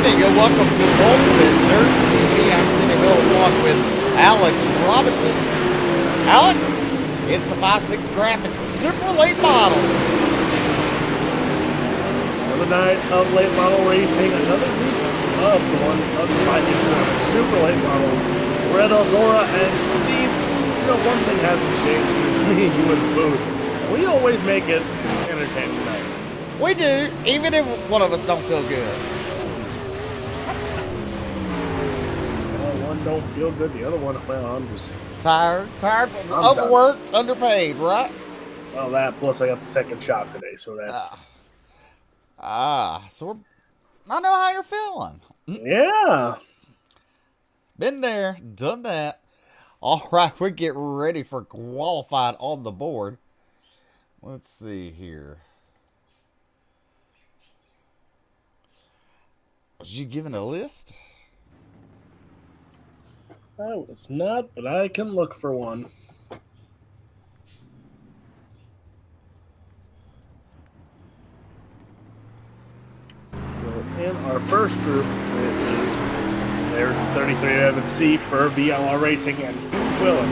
evening and welcome to Ultimate Dirt TV. I'm Stevie Bill along with Alex Robinson. Alex, it's the 5.6 Graphics Super Late Models. Another night of late model racing, another week of the 5.6 Graphics Super Late Models. We're at Eldora, and Steve, you know, one thing hasn't changed, and it's me and you in the booth. We always make it entertaining night. We do, even if one of us don't feel good. One don't feel good, the other one, well, I'm just... Tired, overworked, done. Underpaid, right? Well, that, plus I got the second shot today, so that's... So I know how you're feeling. Yeah. Been there, done that. All right, we get ready for qualified on the board. Let's see here. Was you given a list? I was not, but I can look for one. So in our first group, there's the 33 M&C for VLR Racing, and Hugh Quillen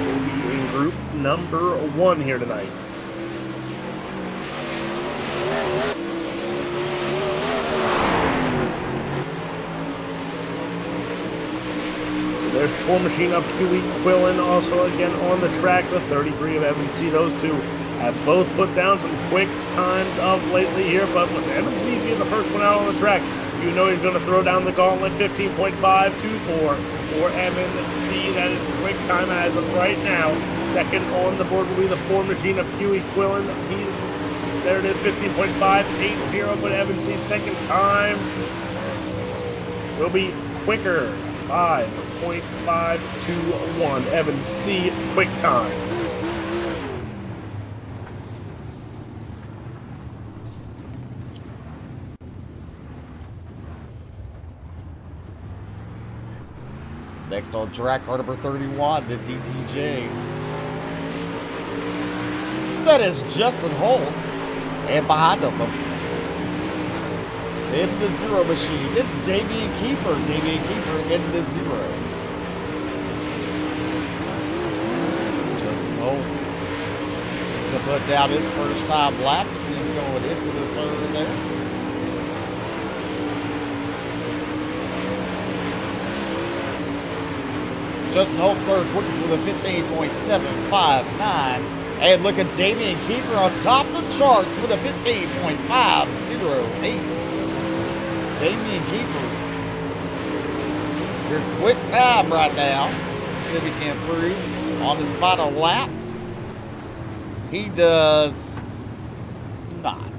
will be in group number 1 here tonight. There's the full machine of Huey Quillen, also again on the track, the 33 of M&C. Those two have both put down some quick times of lately here, but with M&C being the first one out on the track, you know he's going to throw down the gauntlet. 15.524 for M&C. That is quick time as of right now. Second on the board will be the full machine of Huey Quillen. There it is, 15.580, but M&C's second time will be quicker. 5.521 M&C quick time. Next on track, car number 31, the DTJ. That is Justin Holt. And behind him, in the zero machine, it's Damian Kiefer. Damian Kiefer in the zero. Justin Holt needs to put down his first time lap. You see him going into the turn there. Justin Holt's third quickest with a 15.759. And look at Damian Kiefer on top of the charts with a 15.508. Damian Kiefer, your quick time right now. See if he can improve on his final lap. He does not.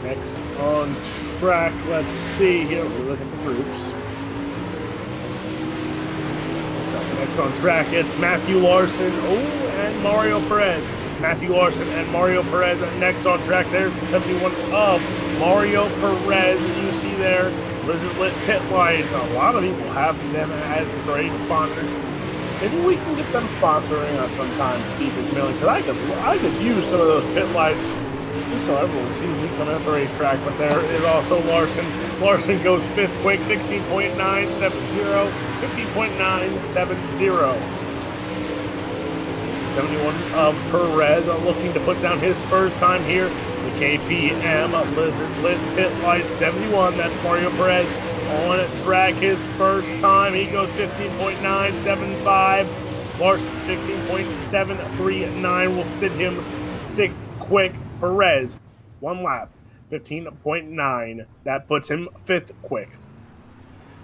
Next on track, let's see here. We look at the groups. Next on track, it's Matthew Larson, and Mario Perez. Matthew Larson and Mario Perez. Next on track, there's the 71 of Mario Perez. You see there, Lizard Lit Pit Lights. A lot of people have them as great sponsors. Maybe we can get them sponsoring us sometime, Steve McMillan, because I could use some of those pit lights just so everyone sees me coming at the racetrack. But there is also Larson. Larson goes 5th quick, 16.970, 15.970. 71 of Perez looking to put down his first time here. The KPM Lizard Lit Pit Light 71. That's Mario Perez on track his first time. He goes 15.975. Larson 16.739 will sit him 6th quick. Perez, 1 lap, 15.9. That puts him 5th quick.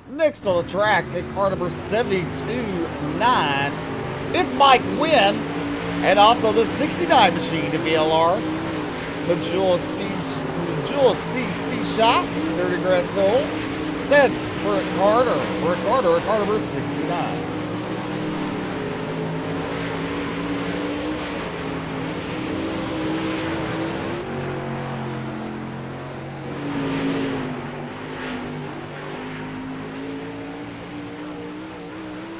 Next on the track, at car number 72.9, it's Mike Wynn, and also the 69 machine to VLR, the Jewel C Speed Shop, Dirty Grass Souls. That's Rick Carter, car number 69.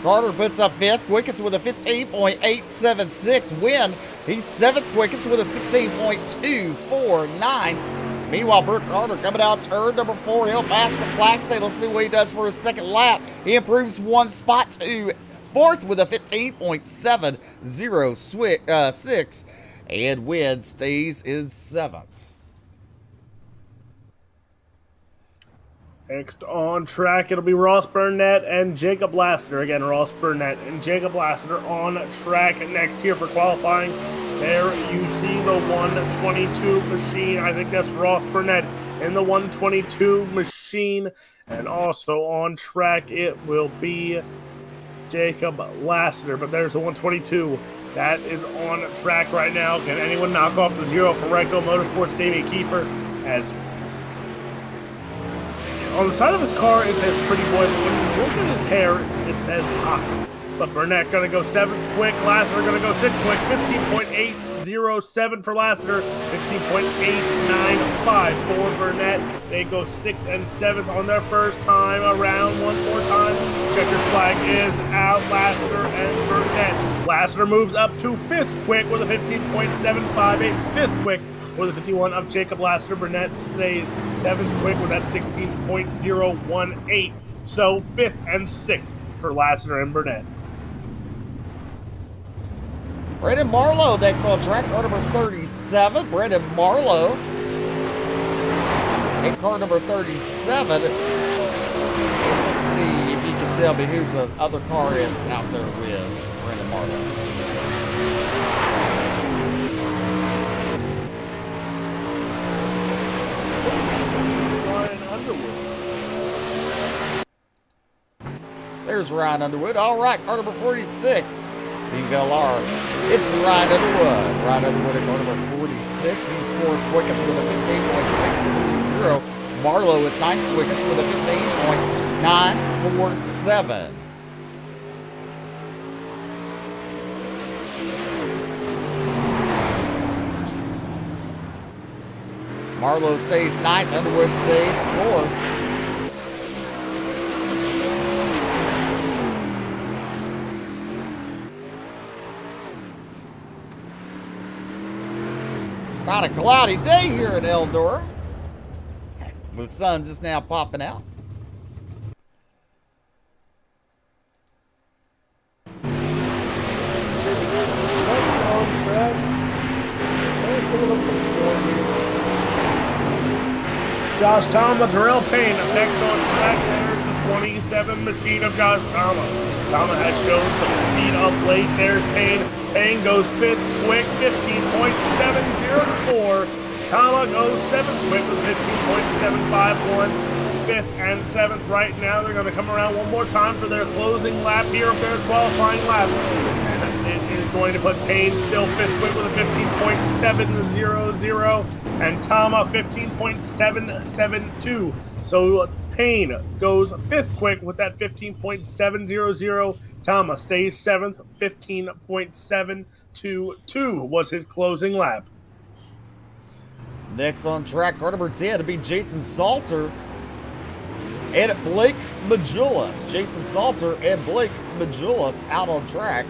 Carter puts up 5th, quickest with a 15.876 win. He's 7th quickest with a 16.249. Meanwhile, Brooke Carter coming out turn number 4. He'll pass the flag stay. Let's see what he does for his second lap. He improves 1 spot to 4th with a 15.706. And Win stays in 7th. Next on track, it'll be Ross Burnett and Jacob Lassiter. Again, Ross Burnett and Jacob Lassiter on track next here for qualifying. There you see the 122 machine. I think that's Ross Burnett in the 122 machine. And also on track, it will be Jacob Lassiter. But there's the 122. That is on track right now. Can anyone knock off the 0 for One9 Motorsports? Davey Kiefer has... On the side of his car, it says Pretty Boy, but when you look at his hair, it says Hockey. But Burnett going to go 7th quick. Lassiter going to go 6th quick. 15.807 for Lassiter. 15.895 for Burnett. They go 6th and 7th on their first time around. One more time. Checker flag is out. Lassiter and Burnett. Lassiter moves up to 5th quick with a 15.758. 5th quick for the 51 of Jacob Lassiter. Burnett stays 7th quick with that 16.018. So 5th and 6th for Lassiter and Burnett. Brandon Marlowe next on track, car number 37. Brandon Marlowe in car number 37. Let's see if you can tell me who the other car is out there with Brandon Marlowe. There's Ryan Underwood. All right, car number 46. Team LR. It's Ryan Underwood. Ryan Underwood at car number 46. He's 4th quickest with a 15.630. Marlowe is 9th quickest with a 15.947. Marlowe stays 9th. Underwood stays 4th. Kind of cloudy day here in Eldora, with the sun just now popping out. Josh Thomas, Terrell Payne next on track. There's the 27 machine of Josh Thomas. Thomas has shown some speed of late. There's Payne. Payne goes 5th quick, 15.704. Tama goes 7th quick with 15.751. 5th and 7th right now. They're going to come around one more time for their closing lap here of their qualifying laps. And it is going to put Payne still 5th quick with a 15.700 and Tama 15.772. So Payne goes 5th quick with that 15.700. Tama stays 7th, 15.722 was his closing lap. Next on track, car number 10 to be Jason Salter and Blake Majulis. Jason Salter and Blake Majulis out on track.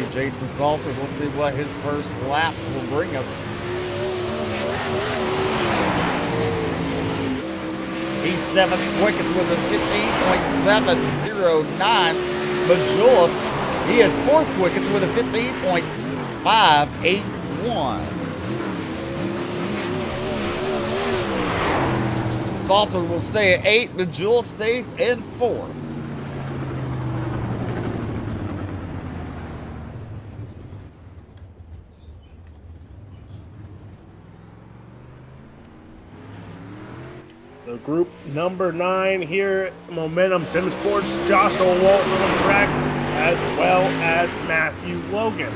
Jason Salter, we'll see what his first lap will bring us. He's 7th quickest with a 15.709. Majulis, he is 4th quickest with a 15.581. Salter will stay at 8. Majulis stays in 4th. So group number 9 here, Momentum Sim Sports, Joshua Walton on the track, as well as Matthew Logan.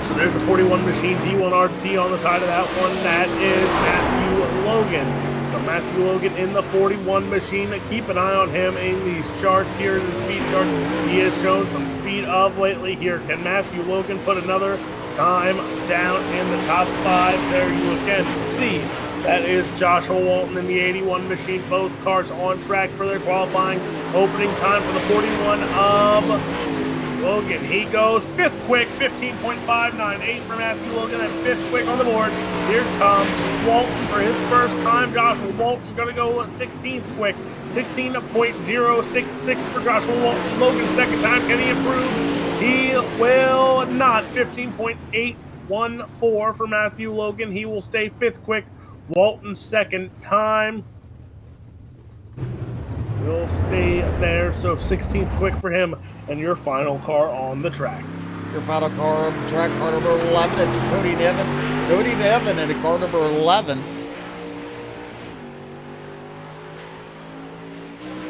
So there's the 41 machine D1RT on the side of that one. That is Matthew Logan. So Matthew Logan in the 41 machine. Keep an eye on him in these charts here, the speed charts. He has shown some speed of lately here. Can Matthew Logan put another time down in the top 5? There you again see that is Joshua Walton in the 81 machine. Both cars on track for their qualifying opening time for the 41 of Logan. He goes 5th quick, 15.598 for Matthew Logan. That's 5th quick on the boards. Here comes Walton for his first time. Joshua Walton going to go 16th quick, 16.066 for Joshua Walton. Logan second time. Can he improve? He will not. 15.814 for Matthew Logan. He will stay 5th quick. Walton second time will stay there, so 16th quick for him. And your final car on the track. Your final car on the track, car number 11, it's Cody Nevin. Cody Nevin in the car number 11.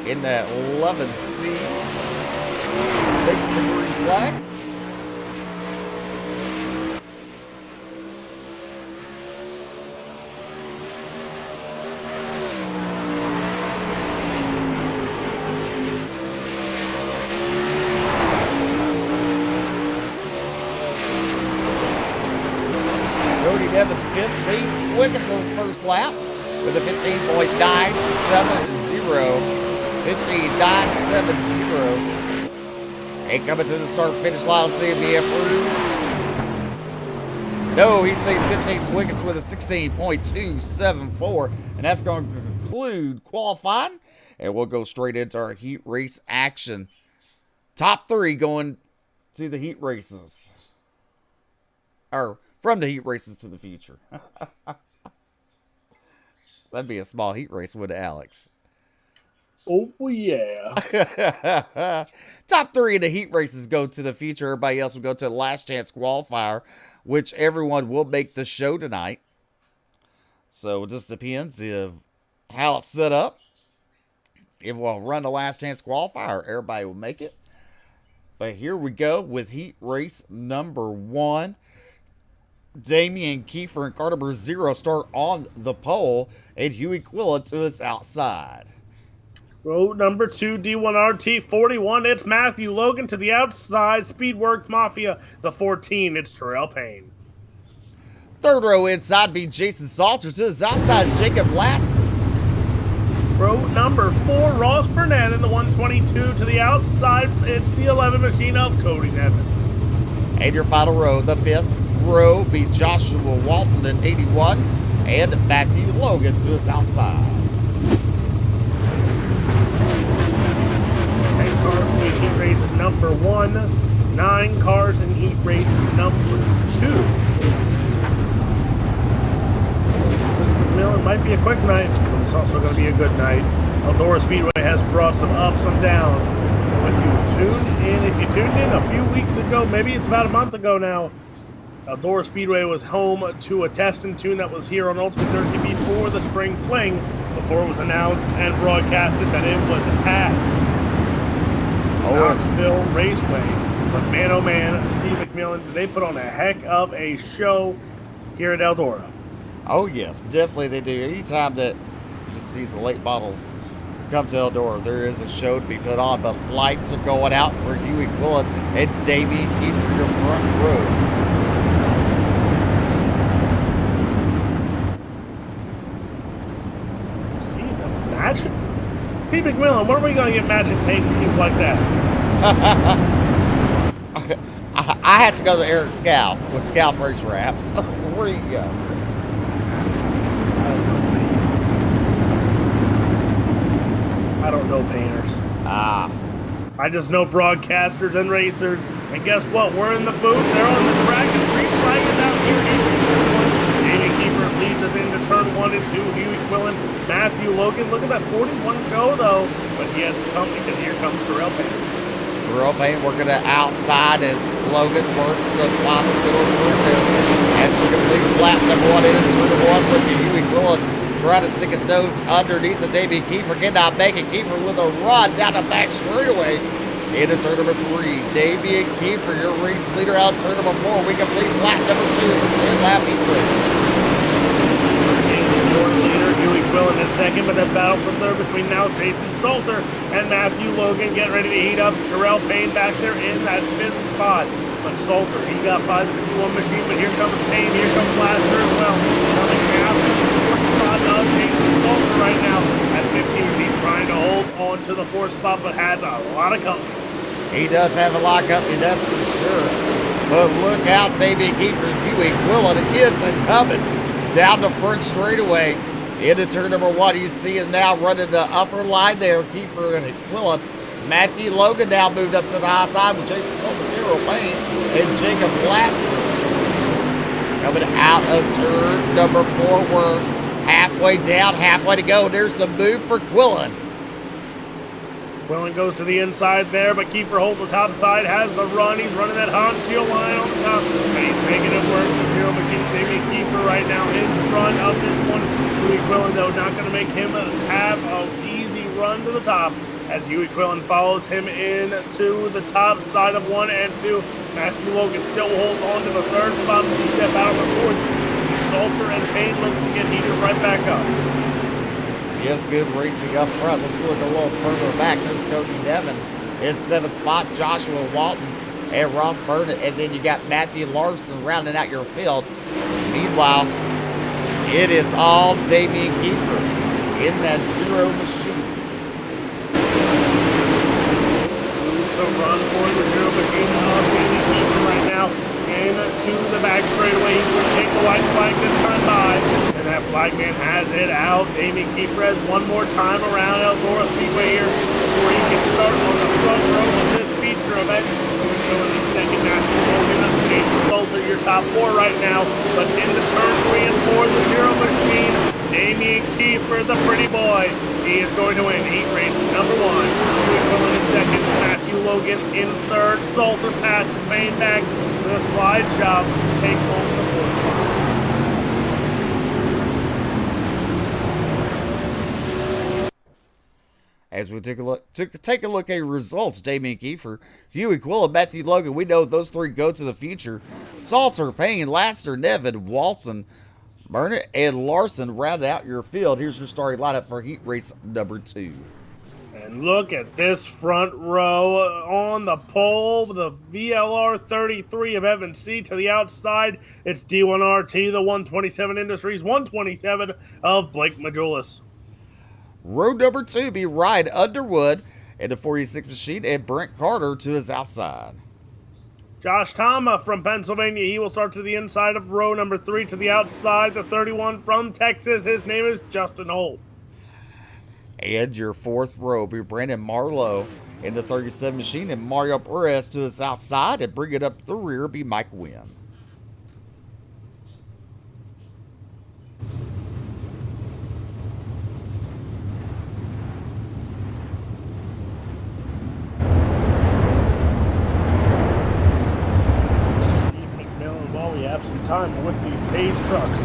In that 11C. Takes the green flag. Evans 15th quickest on his first lap with a 15.970. 15.970. And coming to the start-finish line, let's see if he improves. No, he stays 15th quickest with a 16.274. And that's going to conclude qualifying. And we'll go straight into our heat race action. Top 3 going to the heat races. Or from the heat races to the future. That'd be a small heat race, wouldn't it, Alex? Oh, yeah. Top 3 of the heat races go to the future. Everybody else will go to the last chance qualifier, which everyone will make the show tonight. So it just depends if how it's set up. If we'll run the last chance qualifier, everybody will make it. But here we go with heat race number 1. Damian Kiefer and car number 0 start on the pole, and Huey Quilla to his outside. Road number 2, D1RT 41. It's Matthew Logan to the outside. Speedworks Mafia, the 14. It's Terrell Payne. Third row inside be Jason Salter. To his outside is Jacob Last. Road number 4, Ross Burnett in the 122. To the outside, it's the 11 machine of Cody Nevin. And your final row, the 5th row be Joshua Walton in 81 and Matthew Logan to his outside. 10 cars in heat race number 1, 9 cars in heat race number 2. Mr. McMillan might be a quick night, but it's also going to be a good night. Eldora Speedway has brought some ups and downs. If you tuned in a few weeks ago, maybe it's about a month ago now, Eldora Speedway was home to a test and tune that was here on Ultimate Dirt TV before the spring fling, before it was announced and broadcasted that it was at Knoxville Raceway. But man, oh man, Steve McMillan, they put on a heck of a show here at Eldora. Oh yes, definitely they do. Anytime that you see the late models come to Eldora, there is a show to be put on, but lights are going out for Huey Quillen and Damian Kiefer, your front row. Magic? Steve McMillan, when are we going to get magic paint schemes like that? I have to go to Eric Scalf with Scalf Race Wraps. Where you go? I don't know painters. I just know broadcasters and racers. And guess what? We're in the booth. They're on the track. And green flag is out here. Damian Kiefer leads us into turn 1 and 2. Huey Quillen, Matthew Logan. Look at that 41 go, though. But he has to come because here comes Terrell Payne. Terrell Payne working it outside as Logan works the final middle corner. As we complete lap number 1 into turn 1, look at Huey Quillen trying to stick his nose underneath the Damian Kiefer. Cannot make it. Kiefer with a run down the back straightaway. Into turn number 3, Damian Kiefer, your race leader out turn number 4. We complete lap number 2 of this 10-lap heat race. Your leader, Huey Quillen, is second, but a battle for third between now Jason Salter and Matthew Logan getting ready to heat up. Terrell Payne back there in that fifth spot. But Salter, he got by the 51 machine, but here comes Payne, here comes Laster as well. Coming after the fourth spot of Jason Salter right now at 15. He's trying to hold on to the fourth spot, but has a lot of company. He does have a lot of company, that's for sure. But look out, Damian Kiefer, Huey Quillen is coming down the front straightaway into turn number one. You see it now running the upper line there, Kiefer and Quillen. Matthew Logan now moved up to the high side with Jason Salter, Terrell Payne, and Jacob Lassiter. Coming out of turn number four, we're halfway down, halfway to go. There's the move for Quillen. Quillen goes to the inside there, but Kiefer holds the top side, has the run. He's running that Hans shield line on the top, and he's making it work. The zero machine, Damian Kiefer right now in front of this one. Huey Quillen, though, not going to make him have an easy run to the top, as Huey Quillen follows him in to the top side of 1 and 2. Matthew Logan still holds on to the third spot, but he step out of the fourth. Salter and Payne looks to get heated right back up. Yes, good racing up front. Let's look a little further back. There's Cody Nevin in seventh spot, Joshua Walton and Ross Burnett, and then you got Matthew Larson rounding out your field. Meanwhile, it is all Damian Kiefer in that zero machine. To run for the zero machine of Damian Kiefer right now into the back straightaway. He's going to take the white flag this time by, and that flagman has it out. Damian Kiefer has one more time around Eldora Speedway here before he can start on the front row of this feature event. Going in second, Matthew Logan, Jason Salter, your top four right now, but into turn 3 and 4, the zero machine, Damian Kiefer, the pretty boy, he is going to win heat race number 1. Huey Quillen in second, Matthew Logan in third. Salter passes Payne back with a slide job to take home the fourth spot. As we take a look at results, Damian Kiefer, Huey Quillen, Matthew Logan, we know those three go to the future. Salter, Payne, Laster, Nevin, Walton, Burnett, and Larson round out your field. Here's your starting lineup for heat race number 2. And look at this front row on the pole, the VLR 33 of Evan C. To the outside, it's D1RT, the 127 Industries 127 of Blake Majulis. Row number 2 be Ryan Underwood in the 46 machine and Brent Carter to his outside. Josh Tama from Pennsylvania, he will start to the inside of row number 3 to the outside. The 31 from Texas, his name is Justin Holt. And your fourth row be Brandon Marlowe in the 37 machine and Mario Perez to his outside, and bring it up the rear be Mike Wynn. While we have some time with these Pace trucks,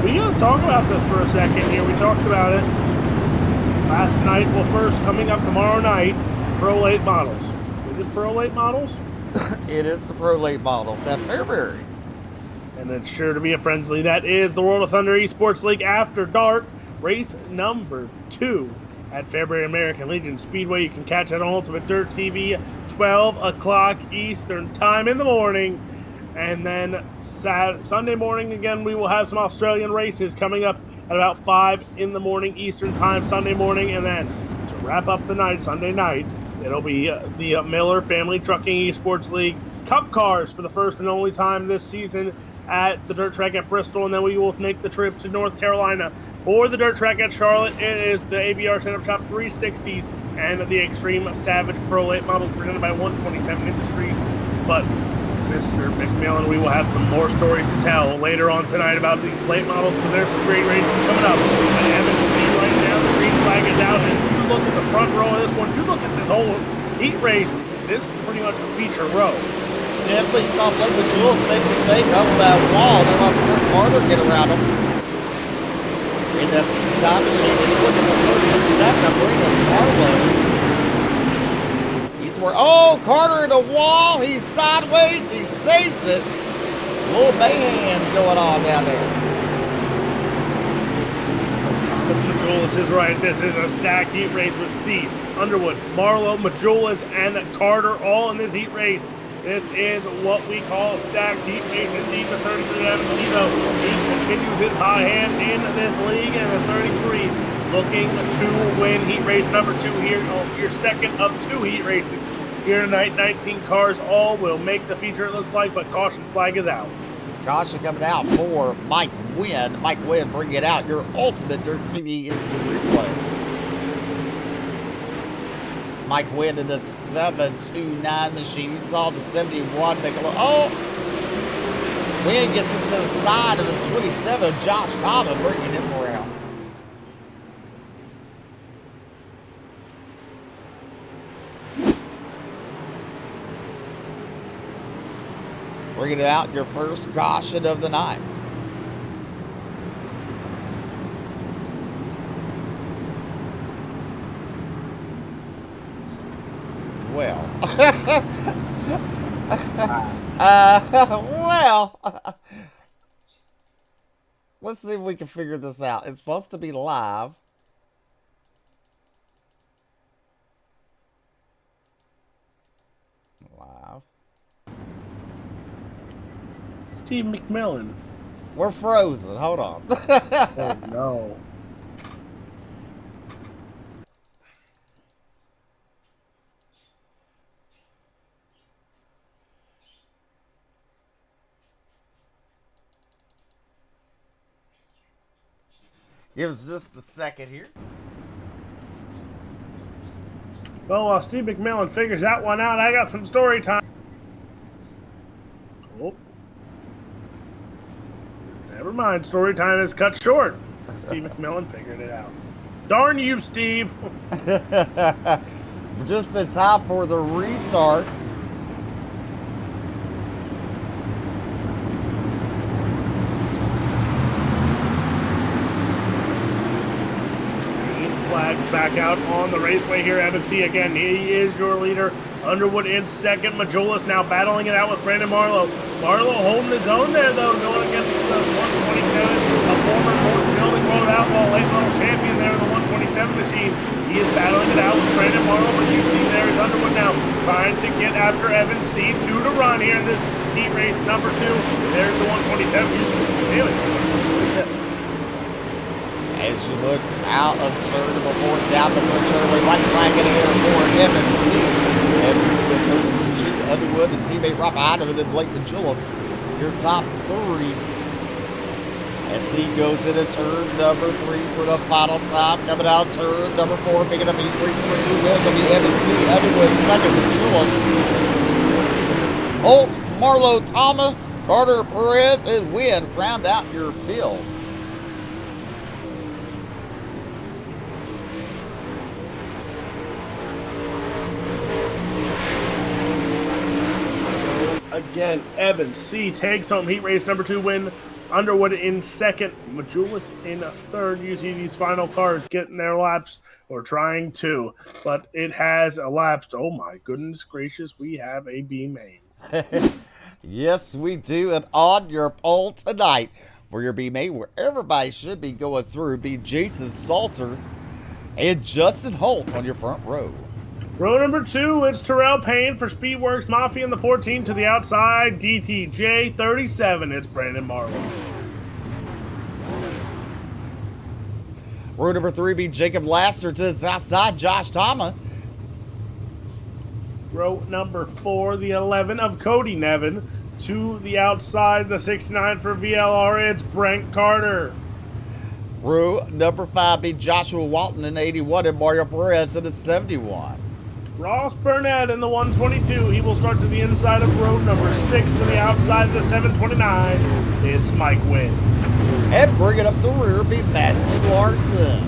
we got to talk about this for a second here. We talked about it last night. Well, first, coming up tomorrow night, Pro Late Models. Is it Pro Late Models? It is the Pro Late Models at Fairbury. And it's sure to be a frenzy. That is the World of Thunder Esports League After Dark, race number 2 at Fairbury American Legion Speedway. You can catch it on Ultimate Dirt TV, 12 o'clock Eastern time in the morning. And then Sunday morning, again, we will have some Australian races coming up at about 5 in the morning Eastern time Sunday morning. And then to wrap up the night, Sunday night, it'll be the Miller Family Trucking Esports League Cup Cars for the first and only time this season at the dirt track at Bristol. And then we will make the trip to North Carolina for the dirt track at Charlotte. It is the ABR Setup Shop 360s and the Extreme Savage Pro Late Models presented by 127 Industries. But Mr. McMillan, we will have some more stories to tell later on tonight about these late models, because there's some great races coming up. And MNC right now, the green flag is out, and you look at the front row of this one, you look at this whole heat race, this is pretty much a feature row. Definitely saw Blake Majulis make a mistake up that wall. Then lost Brent Carter get around him. In that 69 machine, and you look at the 32nd, Brandon Marlowe. Oh, Carter in the wall. He's sideways. He saves it. A little mayhem going on down there. Thomas Majulis is right. This is a stacked heat race with C, Underwood, Marlowe, Majulis, and Carter all in this heat race. This is what we call a stacked heat race. Indeed, the 33 Avancito, he continues his high hand in this league, and the 33 looking to win heat race number 2 here. Your second of 2 heat races here tonight. 19 cars all will make the feature, it looks like, but caution flag is out. Caution coming out for Mike Wynn. Mike Wynn, bring it out. Your ultimate Dirt TV instant replay. Mike Wynn in the 729 machine. You saw the 71 make a look. Oh! Wynn gets into the side of the 27 of Josh Thomas, bringing him around. Bringing it out, your first caution of the night. Well. Well. Let's see if we can figure this out. It's supposed to be live. Live. Steve McMillan. We're frozen. Hold on. Oh, no. Give us just a second here. Well, while Steve McMillan figures that one out, I got some story time. Oh. Never mind, story time is cut short. Steve McMillan figured it out. Darn you, Steve. Just in time for the restart. Flag back out on the raceway here. Evans C again. He is your leader. Underwood in second. Majulis now battling it out with Brandon Marlowe. Marlowe holding his own there, though, going against the 127, a former North Building Road Outlaw late model champion there in the 127 machine. He is battling it out with Brandon Marlowe, but you see there is Underwood now trying to get after Evans C. 2 to run here in this heat race number 2. There's the 127. As you look out of turn number 4, down the first turn, right flag in the air for Evans C. Evans C with moving to Underwood, his teammate right behind him, and then Blake Majulis, your top 3. As he goes into turn number 3 for the final time, coming out turn number 4, picking up heat race number 2, win, going to be Evans C. Underwood second, Majulis. Holt, Marlowe, Thomas, Carter, Perez, and Wynn round out your field. Again, Evans C. takes home heat race number 2 win. Underwood in second. Majulis in third. You see these final cars getting their laps, or trying to, but it has elapsed. Oh my goodness gracious, we have a B main. Yes, we do. And on your pole tonight for your B main, where everybody should be going through, be Jason Salter and Justin Holt on your front row. Row number 2, it's Terrell Payne for Speedworks Mafia in the 14 to the outside. DTJ 37, it's Brandon Marlowe. Row number 3 be Jacob Laster to the outside, Josh Thomas. Row number 4, the 11 of Cody Nevin to the outside, the 69 for VLR, it's Brent Carter. Row number 5 be Joshua Walton in the 81 and Mario Perez in the 71. Ross Burnett in the 122. He will start to the inside of row number 6 to the outside of the 729. It's Mike Wynn. And bringing up the rear be Matthew Larson.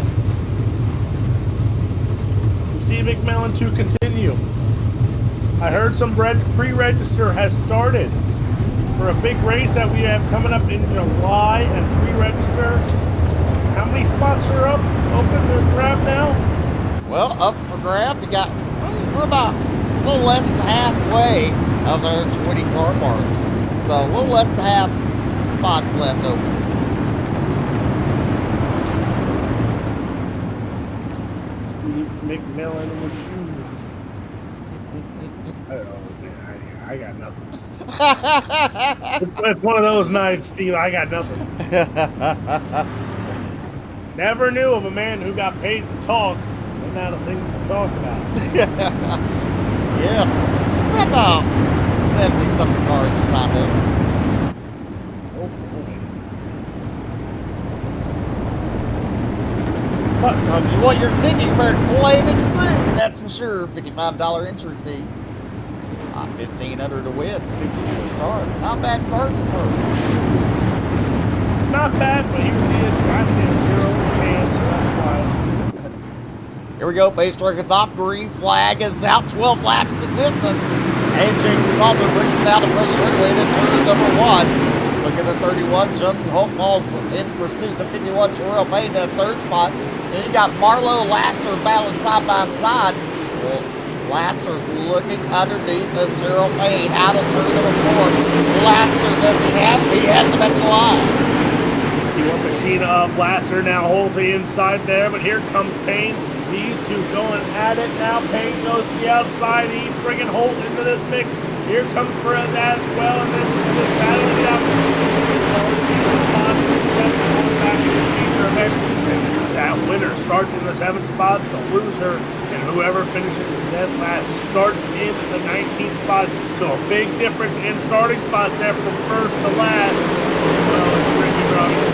Steve McMillan to continue. I heard some pre-register has started for a big race that we have coming up in July, and pre-register. How many spots are up? Open to grab now? Well, up for grab, you got, we're about a little less than halfway of the 20 car mark. So a little less than half spots left open. McMillan, would you? Oh, man, I got nothing. It's one of those nights, Steve. I got nothing. Never knew of a man who got paid to talk and not a thing to talk about. Yes. About 70-something cars to sign up. Oh, boy. So if you want your ticket, you better claim it soon. That's for sure. $55 entry fee. $1,500 to win, $60 to start. Not bad starting purse. Not bad, but here's the issue. I stand 0 chance, so that's why. Here we go. Pace truck is off. Green flag is out. 12 laps to distance. And Jason Salter brings it down the first straightaway to turn number 1. Look at the 31. Justin Holt falls in pursuit. The 51. Terrell Payne in the third spot. Then you got Marlowe, Laster battling side by side. Well, Laster looking underneath of Terrell Payne out of turn number 4. Laster doesn't have him. He has him at the line. One machine of Laster now holds the inside there, but here comes Payne. These two going at it now. Payne goes to the outside. He's bringing Holt into this mix. Here comes Perez as well, and this is the battle of the that winner starts in the 7th spot. The loser and whoever finishes in dead last starts in the 19th spot. So a big difference in starting spots there from first to last. Well, it's Ricky Robinson.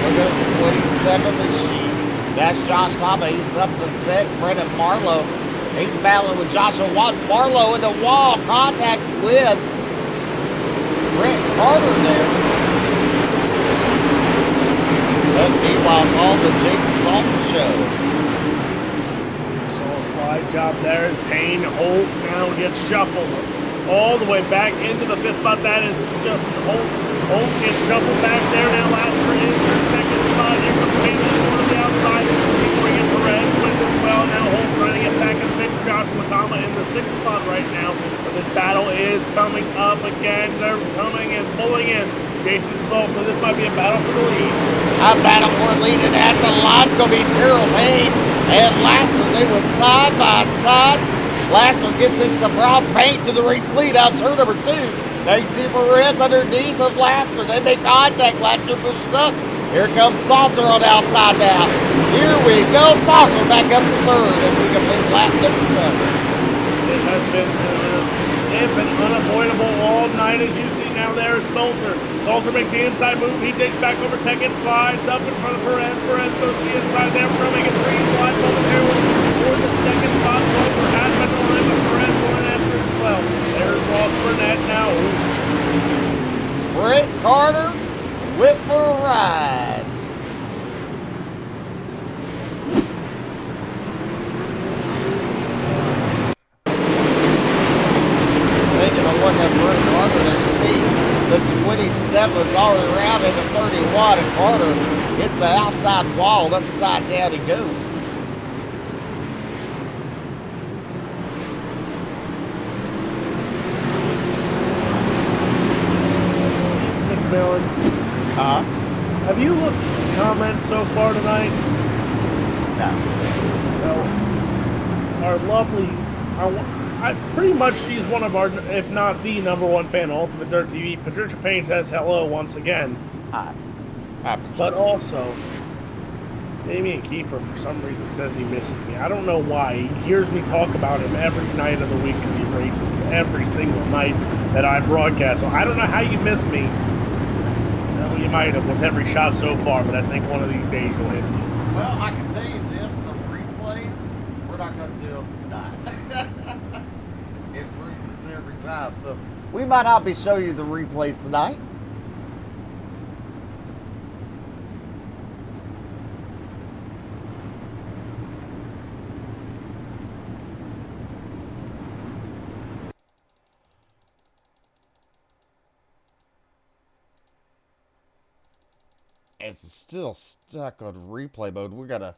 Look at the 27 machine. That's Josh Tama. He's up to 6. Brendan Marlowe. He's battling with Joshua Watt. Marlowe in the wall. Contact with Brent Carter there. But meanwhile, it's all the Jason Salter show. So a slide job there as Payne Holt now gets shuffled all the way back into the 5th spot. That is Justin Holt. Holt gets shuffled back there. Now Laster is in the 2nd spot. Here comes Payne on the outside. Before he gets Perez with as well. Now Holt trying to get back in the mix. Joshua Tama in the 6th spot right now. But this battle is coming up again. They're coming and pulling in. Jason Salter, this might be a battle for the lead. A battle for a lead, and at the line's going to be Terrell Payne and Laster. They were side by side. Laster gets his surprise paint to the race lead out turn number 2. Now you see Perez underneath of Laster. They make contact. Laster pushes up. Here comes Salter on the outside now. Here we go. Salter back up to 3rd as we complete lap number 7. It has been unavoidable all night, as you see now. There is Salter. Salter makes the inside move. He digs back over 2nd, slides up in front of Perez. Perez goes to the inside there. We're going to make it 3 slides over there for the 2nd spot. Salter has been the line, but Perez going after as well. There's Ross Burnett now. Brent Carter with for a ride. Taking a look at Brent Carter there, you see the 27 is already around into 31, and Carter hits the outside wall, upside down he goes. McMillan, have you looked at the comments so far tonight? No. Well, our lovely, pretty much she's one of our, if not the number 1 fan of Ultimate Dirt TV. Patricia Payne says hello once again. Hi. But also, Damian Kiefer, for some reason, says he misses me. I don't know why. He hears me talk about him every night of the week because he races every single night that I broadcast. So I don't know how you miss me. Well, you might have with every shot so far, but I think one of these days you'll hit me. Well, I can tell you this, the replays, we're not going to do them tonight. It freezes every time, so we might not be showing you the replays tonight. It's still stuck on replay mode. We're gonna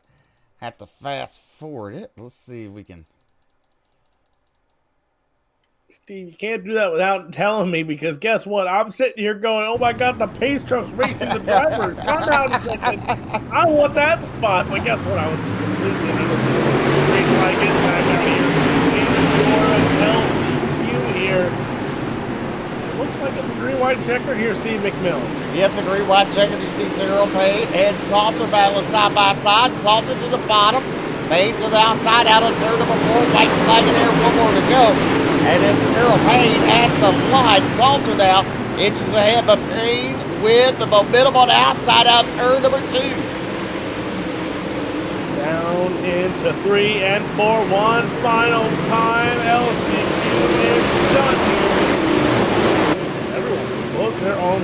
have to fast forward it. Let's see if we can. Steve, you can't do that without telling me, because guess what? I'm sitting here going, oh my God, the pace truck's racing the driver. Time out a second. I want that spot. But guess what? I was completely unaware. Great flag getting back out here. LCQ here. It looks like it's a green-white checker here, Steve McMillan. Yes, a green-white checker. You see Terrell Payne and Salter battling side by side. Salter to the bottom. Payne to the outside, out of turn number 4. White flag in there, one more to go. And it's Terrell Payne at the line. Salter now inches ahead, but Payne with the momentum on the outside, out turn number 2. Down into 3 and 4. One final time. LCQ is done here. Everyone close there on.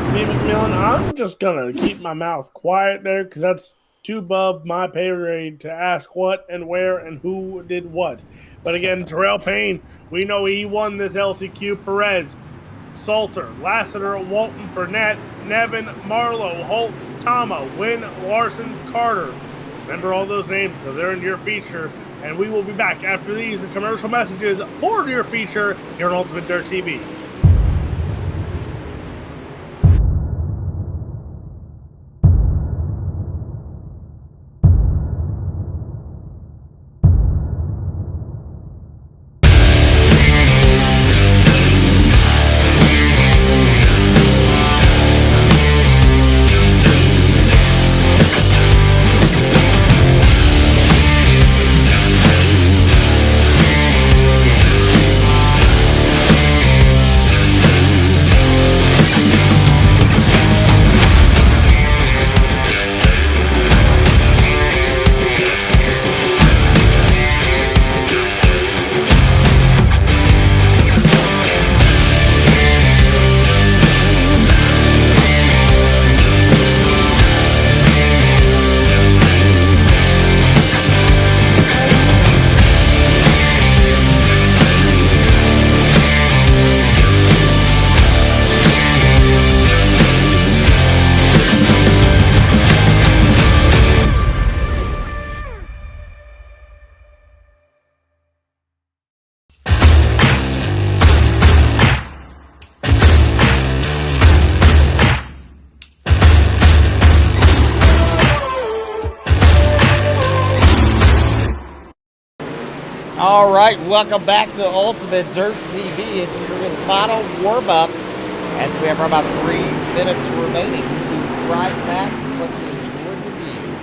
Steve McMillan, I'm just gonna keep my mouth quiet there, because that's too above my pay grade to ask what and where and who did what. But again, Terrell Payne, we know he won this LCQ. Perez, Salter, Lassiter, Walton, Burnett, Nevin, Marlowe, Holt, Tama, Wynn, Larson, Carter. Remember all those names, because they're in your feature. And we will be back after these commercial messages for your feature here on Ultimate Dirt TV. All right, welcome back to Ultimate Dirt TV. It's your final warm-up as we have about 3 minutes remaining. We'll be right back. Just let you enjoy the view.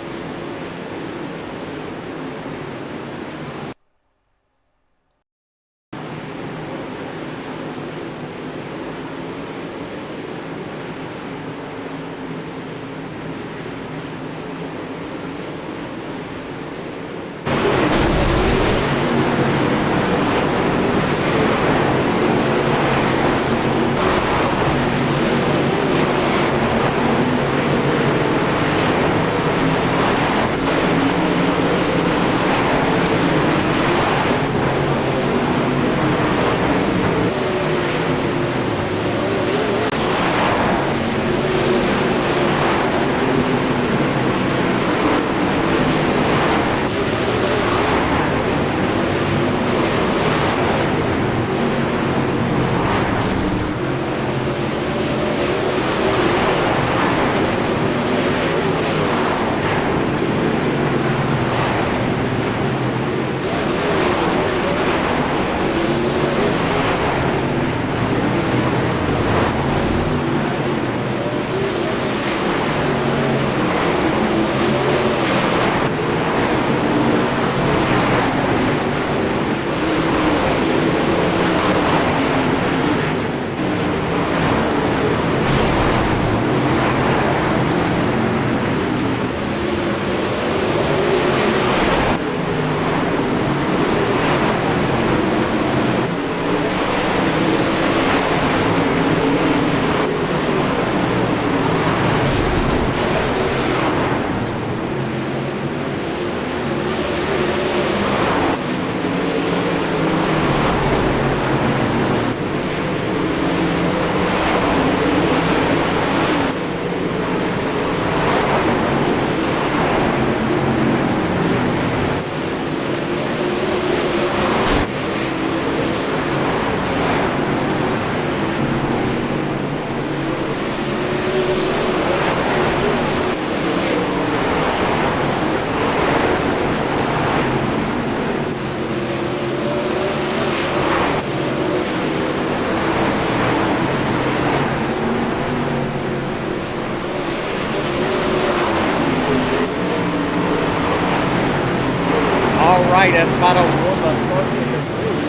right, as final warm-up starts in the group.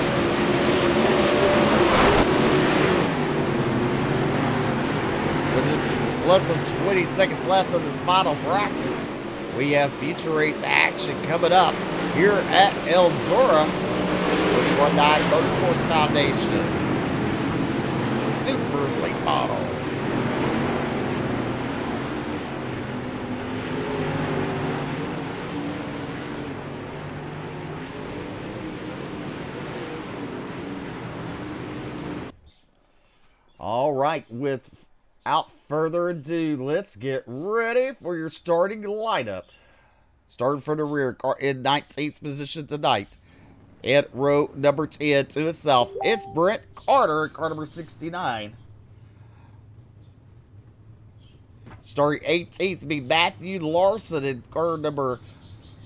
With just less than 20 seconds left of this final practice, we have feature race action coming up here at Eldora with One9 Motorsports Foundation. Super late models. All right, without further ado, let's get ready for your starting lineup. Starting from the rear, car in 19th position tonight. At row number 10 to itself, it's Brent Carter, car number 69. Starting 18th will be Matthew Larson in car number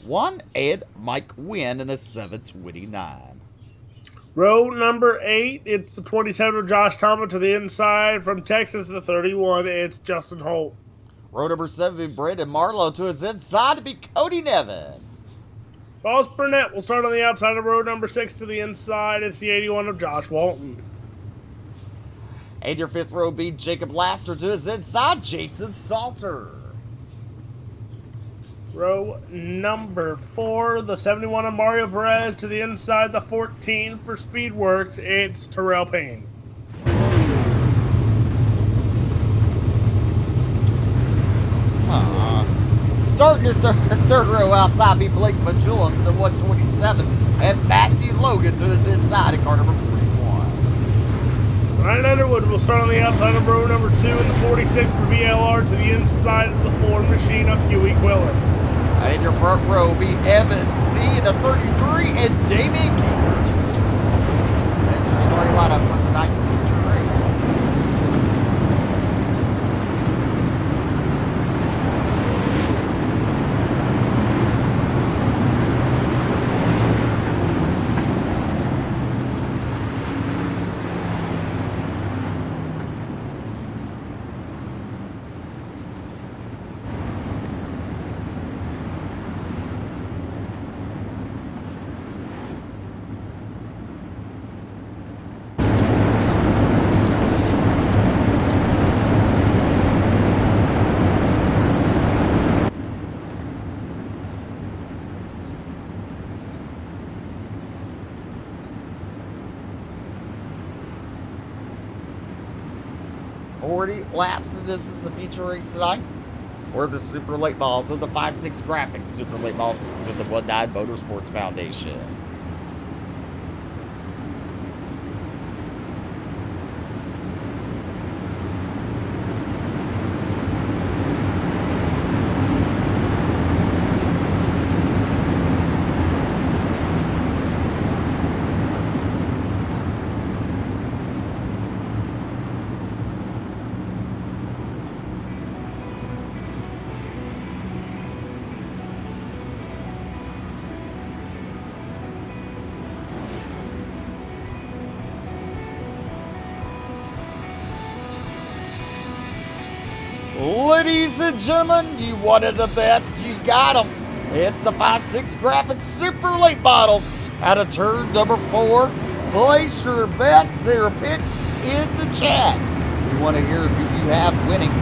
1, and Mike Wynn in the 729. Row number 8, it's the 27 of Josh Thomas to the inside. From Texas, the 31, it's Justin Holt. Row number 7 will be Brandon Marlowe to his inside to be Cody Nevin. Ross Burnett will start on the outside of row number 6 to the inside. It's the 81 of Josh Walton. And your 5th row will be Jacob Laster to his inside, Jason Salter. Row number 4, the 71 of Mario Perez to the inside, the 14 for Speedworks, it's Terrell Payne. Starting your third row outside be Blake Majulis in the 127, and Matthew Logan to his inside at car number 41. Ryan Underwood will start on the outside of row number 2 in the 46 for VLR to the inside of the Ford machine of Huey Quillen. In your front row will be Evan C. in the 33 and Damien Kiefer. That's your starting lineup for tonight's feature race. Laps, and this is the feature race tonight, or the super late balls of the 5.6 graphics super late balls with the One9 Motorsports Foundation. Ladies and gentlemen, you wanted the best, you got them. It's the 5.6 graphics super late models out of turn number 4. Place your bets or picks in the chat. We want to hear who you have winning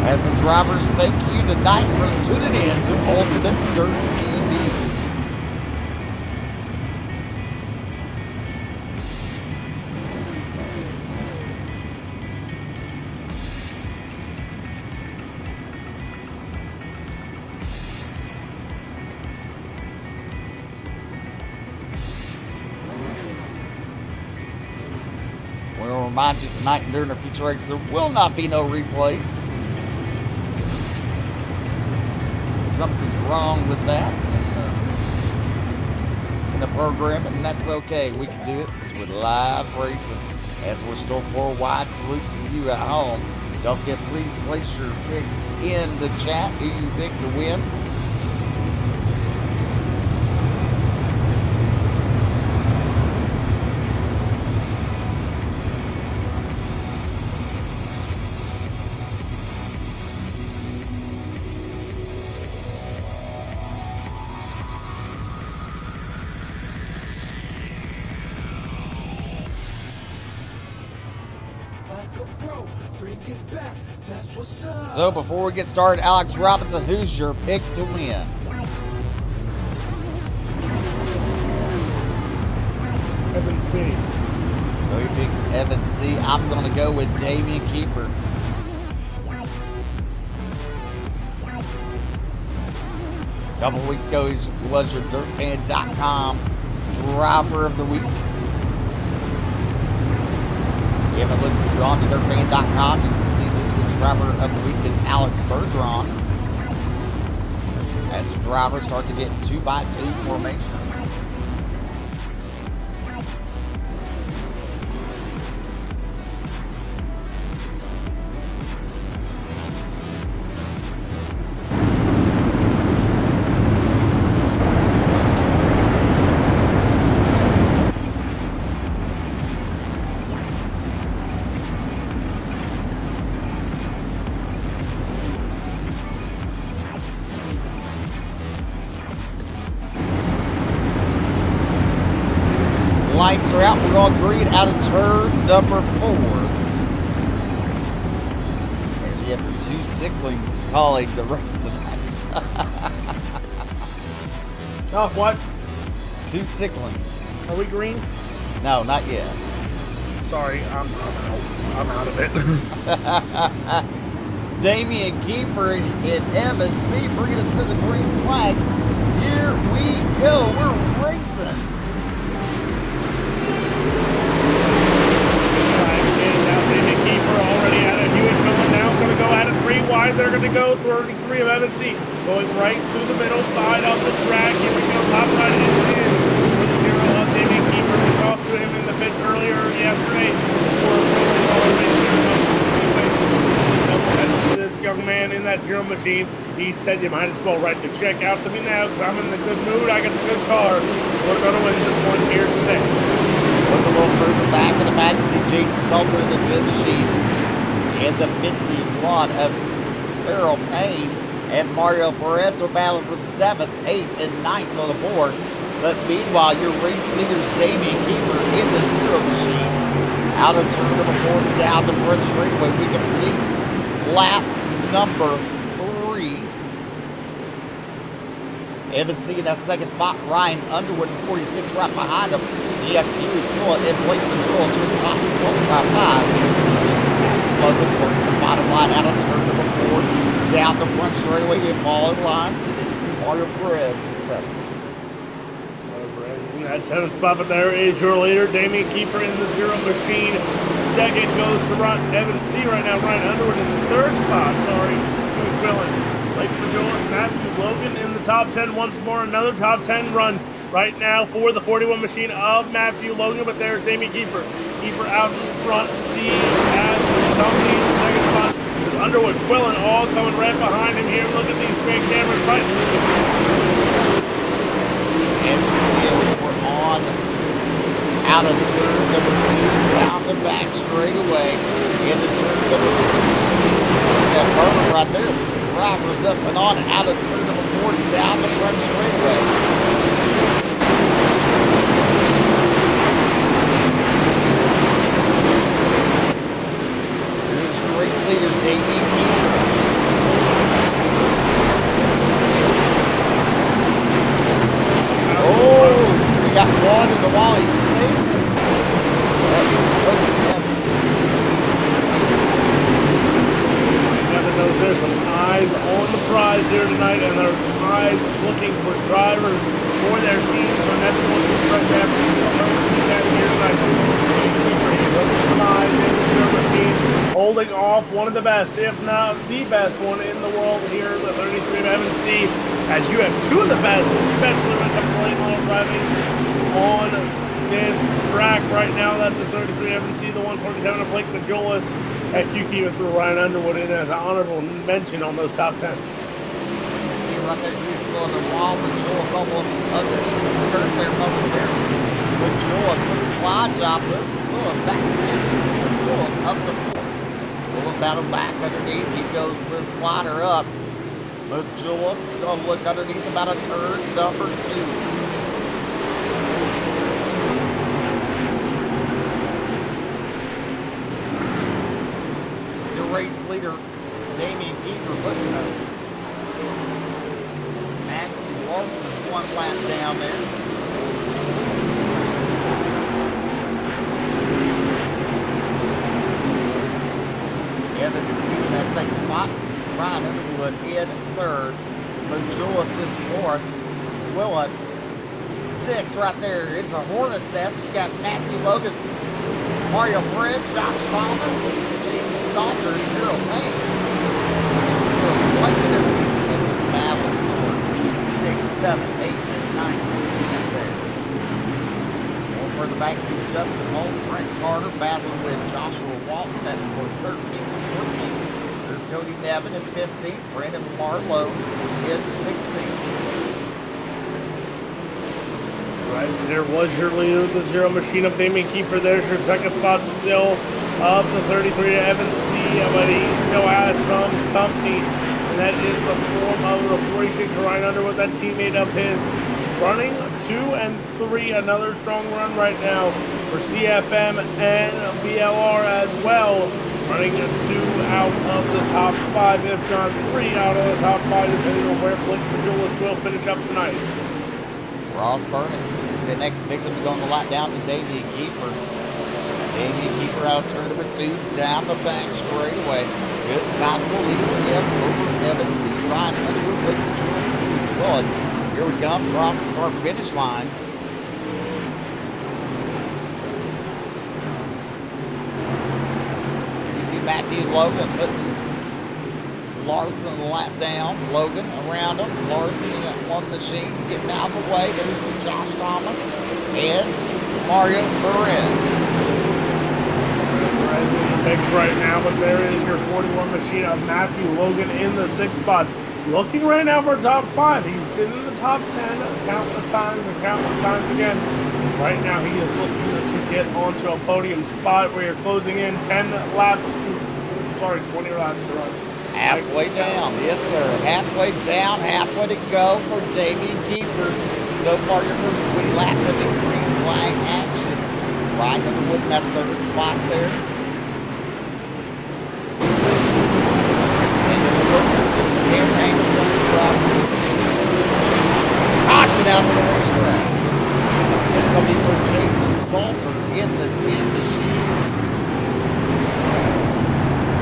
as the drivers thank you tonight for tuning in to Ultimate Dirt TV. We'll remind you tonight and during the future race there will not be no replays. Something's wrong with that in the program, and that's okay. We can do it just with live racing. As we're still for a wide salute to you at home. Don't forget, please place your picks in the chat. Who you pick to win? So before we get started, Alex Robinson, who's your pick to win? Evan C. So he picks Evan C. I'm going to go with Damian Kiefer. A couple of weeks ago, he was your DirtFan.com driver of the week. If you haven't gone to DirtFan.com, you can see this week's driver of the week is Alex Bergeron. As the drivers start to get 2x2 formation. Lights are out. We're going green out of turn number 4. As you have the 2 sicklings calling the race tonight. Oh, what? 2 sicklings. Are we green? No, not yet. Sorry, I'm out of it. Damian Kiefer and Evan C. bringing us to the green flag. Here we go. We're racing. Already at a Hewitt Miller now, going to go at it 3 wide. They're going to go 33 of Evan C. Going right to the middle side of the track. Here we go, top side in for the 0 of Damian Kiefer. We talked to him in the pits earlier yesterday for this young man in that 0 machine. He said you might as well write the check out to me now because I'm in the good mood. I got the good car. We're going to win this one here today. With a little further back in the backseat, Jason Salter in the 10 machine. And the 51 of Terrell Payne and Mario Perez are battling for 7th, 8th, and 9th on the board. But meanwhile, your race leaders, Damian Kiefer in the 0 machine. Out of turn number 4 down the front straightaway. We complete lap number 3. Evan C in that second spot. Ryan Underwood in 46 right behind him. EFU Pullet and Blake Control to the top 5. Logan working the bottom line out of turn number 4. Down the front straightaway. They fall in line. And then you see Mario Perez in 7th. In that 7th spot, but there is your leader, Damian Kiefer in the 0 machine. Second goes to Evan C right now. Ryan Underwood in the 3rd spot. Sorry, Quillen. Blake Control and Matthew Logan in the top 10 once more. Another top 10 run right now for the 41 machine of Matthew Logan, but there's Damian Kiefer. Kiefer out in front, see as Dominique in the 2nd spot. There's Underwood, Quillen all coming right behind him here. Look at these great cameras. Right. As you see, we're on out of turn number 2, down the back straightaway. Into turn number 3. See that burner right there. Drivers up and on out of turn number 4, down the front straightaway. Race leader Damian Kiefer. Oh, we got one in the wall. He saves it. Never knows there's some eyes on the prize here tonight, and there's eyes looking for drivers for their teams. So everyone's impressed after here tonight. Some eyes in the silver team, holding off one of the best, if not the best one in the world here, the 33 of Evan C. As you have 2 of the best, especially when it comes to late line driving on this track right now. That's the 33 Evan C, the 147 of Blake Majolis. Heck, you can even throw Ryan Underwood in as an honorable mention on those top 10. You see right there, you on the wall, Majolis almost underneath the skirt there momentarily. Majolis with a slide job, let's pull it back in. Majolis up the floor. Pull it battle back underneath. He goes with a slider up. Majolis is going to look underneath about a turn number 2. third. Majulis in fourth. Willett, sixth right there. It's a Hornet's Nest. You got Matthew Logan, Mario Perez, Josh Thomas, Jason Salter, and Terrell Payne. Blanket as the battle for 6, 7, 8, and 9, 10 there. Going further back, see Justin Holt, Brent Carter battling with Joshua Walton. That's for 13 and 14. There's Cody Nevin at 15. Brandon Marlowe in 16. Right, there was your leader with the 0 machine of Damien Kiefer. There's your second spot still up the 33 to Evan C. But he still has some company, and that is the form of the 46 Ryan Underwood, that teammate of his. Running 2 and 3, another strong run right now for CFM and VLR as well. Running 2 out of the top 5, if not 3 out of the top 5, depending on where Blake Majulis will finish up tonight. Ross Burning, the next victim to go on the lap down to Damian Kiefer. Damian Kiefer out of turn number 2, down the back straightaway. Good sizable lead for him over Evan C. Ryan Underwood, Blake Majulis, good. Here we come, across the start-finish line. You see Matthew Logan putting Larson lap down. Logan around him. Larson in that one machine getting out of the way. There's some Josh Thomas and Mario Perez. Perez in the mix right now, but there is your 41 machine of Matthew Logan in the 6th spot. Looking right now for top 5. He's been in the top 10 countless times and countless times again. Right now he is looking to get onto a podium spot where you're closing in 20 laps to run. Halfway down, yes sir. Halfway down, halfway to go for Damian Kiefer. So far your first 20 laps have been green flag action. Ryan Underwood in that 3rd spot there. Caution out to the racetrack. It's going to be for Jason Salter in the 10 machine.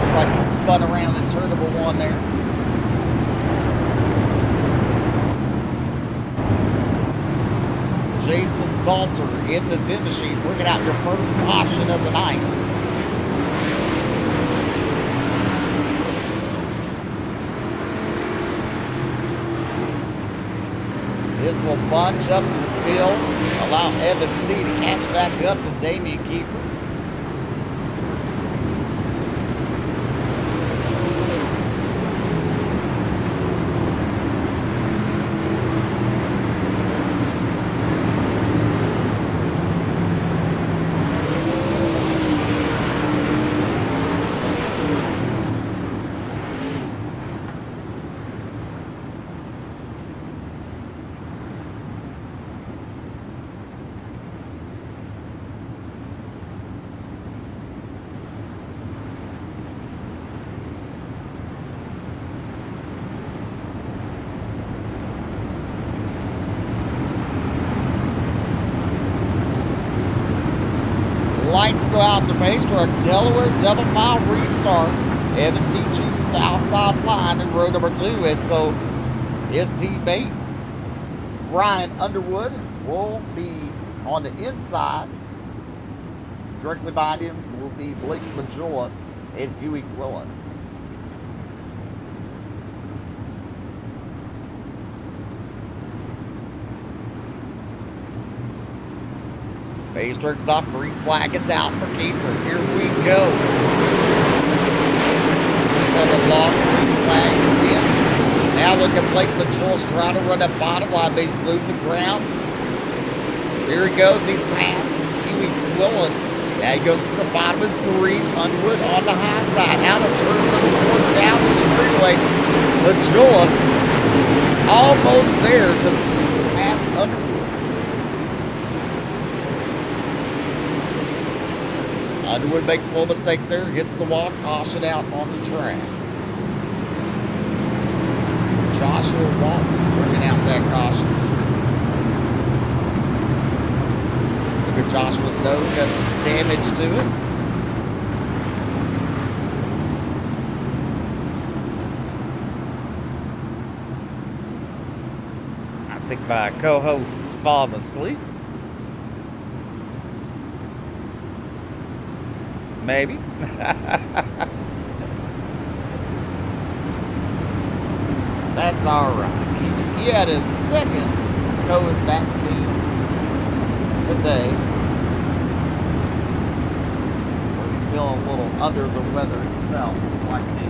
Looks like he spun around in turn number 1 there. Jason Salter in the 10 machine, bringing out your first caution of the night. This will bunch up the field, allow Evan C. to catch back up to Damian Kiefer. Lights go out in the pace truck. Delaware double file restart. Evan C. chooses the outside line in row number 2. And so his teammate, Ryan Underwood, will be on the inside. Directly behind him will be Blake Majulis and Huey Willett. Base truck's off, green flag is out for Kiefer. Here we go. He's on a long green flag stint. Now look at Blake Majulis trying to run that bottom line, but he's losing ground. Here he goes, he's past Huey Willett. Now he goes to the bottom of 3. Underwood on the high side. Out of turn number 4 down the straightaway. Majulis almost there to past Underwood. Underwood makes a little mistake there, gets the walk, caution out on the track. Joshua Walton bringing out that caution. Look at Joshua's nose, has some damage to it. think my co-host's fallen asleep. Maybe. That's all right. He had his second COVID vaccine today. So he's feeling a little under the weather himself, just like me.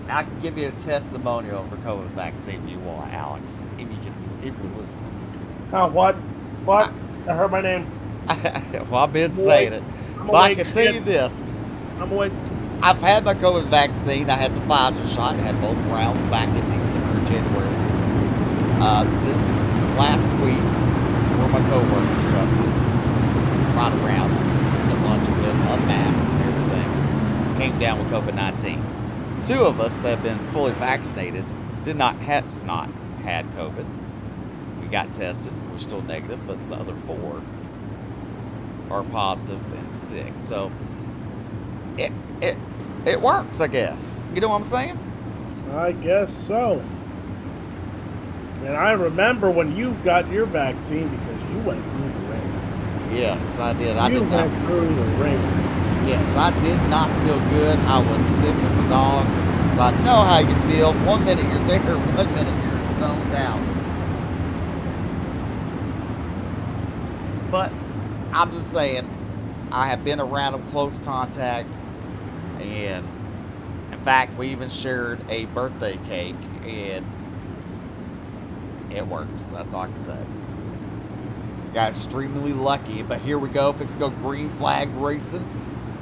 I can give you a testimonial for COVID vaccine if you want, Alex, if you're listening. Oh, what? What? I heard my name. Well, I've been saying it. But I can tell you this. I'm awake. I've had my COVID vaccine. I had the Pfizer shot. I had both rounds back in December and January. This last week, for my coworkers, so I sit right around, sitting at lunch with, unmasked and everything, came down with COVID-19. 2 of us that have been fully vaccinated has not had COVID. We got tested. We're still negative, but the other 4 are positive and sick. So it works, I guess. You know what I'm saying? I guess so. And I remember when you got your vaccine because you went through the rain. Yes, I did. You went through the rain. Yes, I did not feel good. I was sick as a dog. So I know how you feel. 1 minute you're there, 1 minute you're zoned out. But I'm just saying, I have been around them close contact, and in fact, we even shared a birthday cake, and it works. That's all I can say. Guys, extremely lucky, but here we go. Fix to go green flag racing.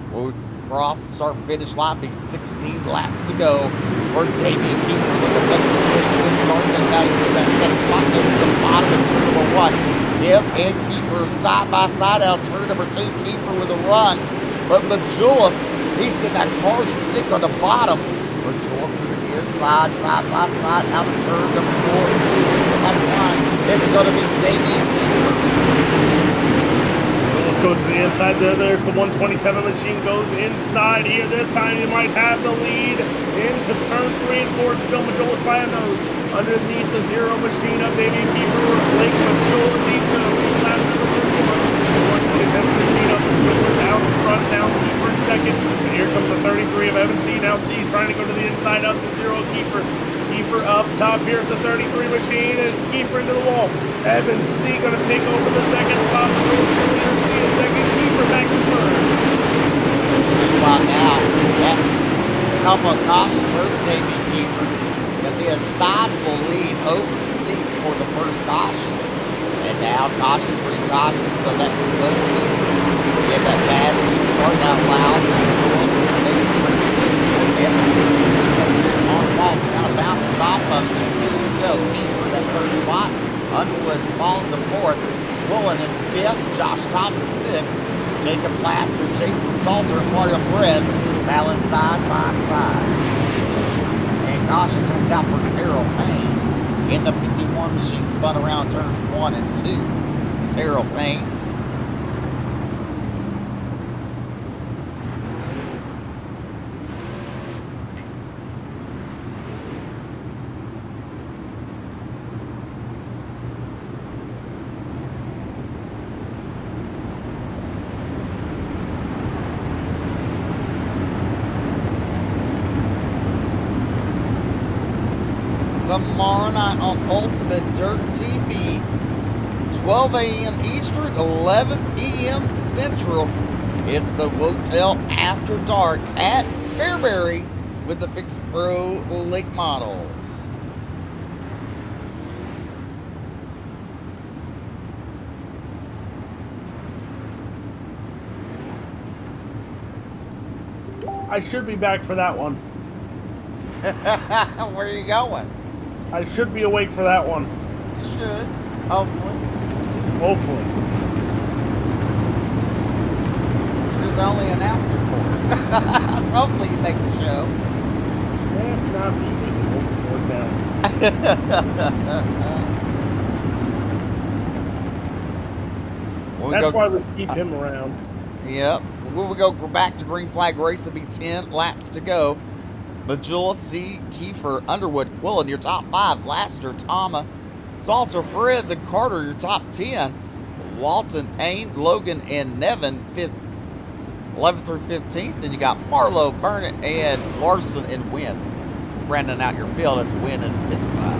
We'll cross the start finish line. Be 16 laps to go for Damian Kiefer. Look at that. Good start. That guy in that second spot goes to the bottom of turn number 1. Him and Kiefer side by side out turn number 2. Kiefer with a run, but Majulis, he's getting that car to stick on the bottom. Majulis to the inside, side by side out of turn number 4. It's going to be Damian Kiefer. Goes to the inside there. There's the 127 machine goes inside here. This time you might have the lead into turn 3 and 4. Still Majolis by a nose. Underneath the 0 machine of Damian Kiefer. Blake Majolis. He's going to lead last number 31. 127 machine of Majolis out in front now. Kiefer in second. And here comes the 33 of Evan C. Now C trying to go to the inside of the 0 Kiefer. Kiefer up top. Here's the 33 machine. And Kiefer into the wall. Evan C. going to take over the second spot. Second, Kiefer back to third. Well, now, that couple of cautions hurt Damian Kiefer because he has sizable lead over C for the first caution. And now cautions bring cautions, so that could get that bad start out loud. On the ball, kind of bounces off of him. Kiefer, that third spot. Underwood's falling to 4th. Woolen in 5th, Josh Thomas 6th, Jacob Laster, Jason Salter, and Mario Perez balanced side by side. And caution turns out for Terrell Payne. In the 51 machine spun around turns 1 and 2. Terrell Payne. Tomorrow night on Ultimate Dirt TV, 12 a.m. Eastern, 11 p.m. Central. It's the Wotel After Dark at Fairbury with the Fix Pro late models. I should be back for that one. Where are you going? I should be awake for that one. You should, hopefully. Hopefully. You're the only announcer for it. So hopefully you make the show. If not, we can hope for it down. That's why we keep him around. Yep. When we go back to green flag race, it'll be 10 laps to go. Majula, C, Kiefer, Underwood, Quillen, your top 5. Laster, Tama, Salter, Perez, and Carter, your top 10. Walton, Payne, Logan, and Nevin, 11th through 15th. Then you got Marlowe, Burnett, and Larson and Wynn. Rounding out your field as Wynn is pit side.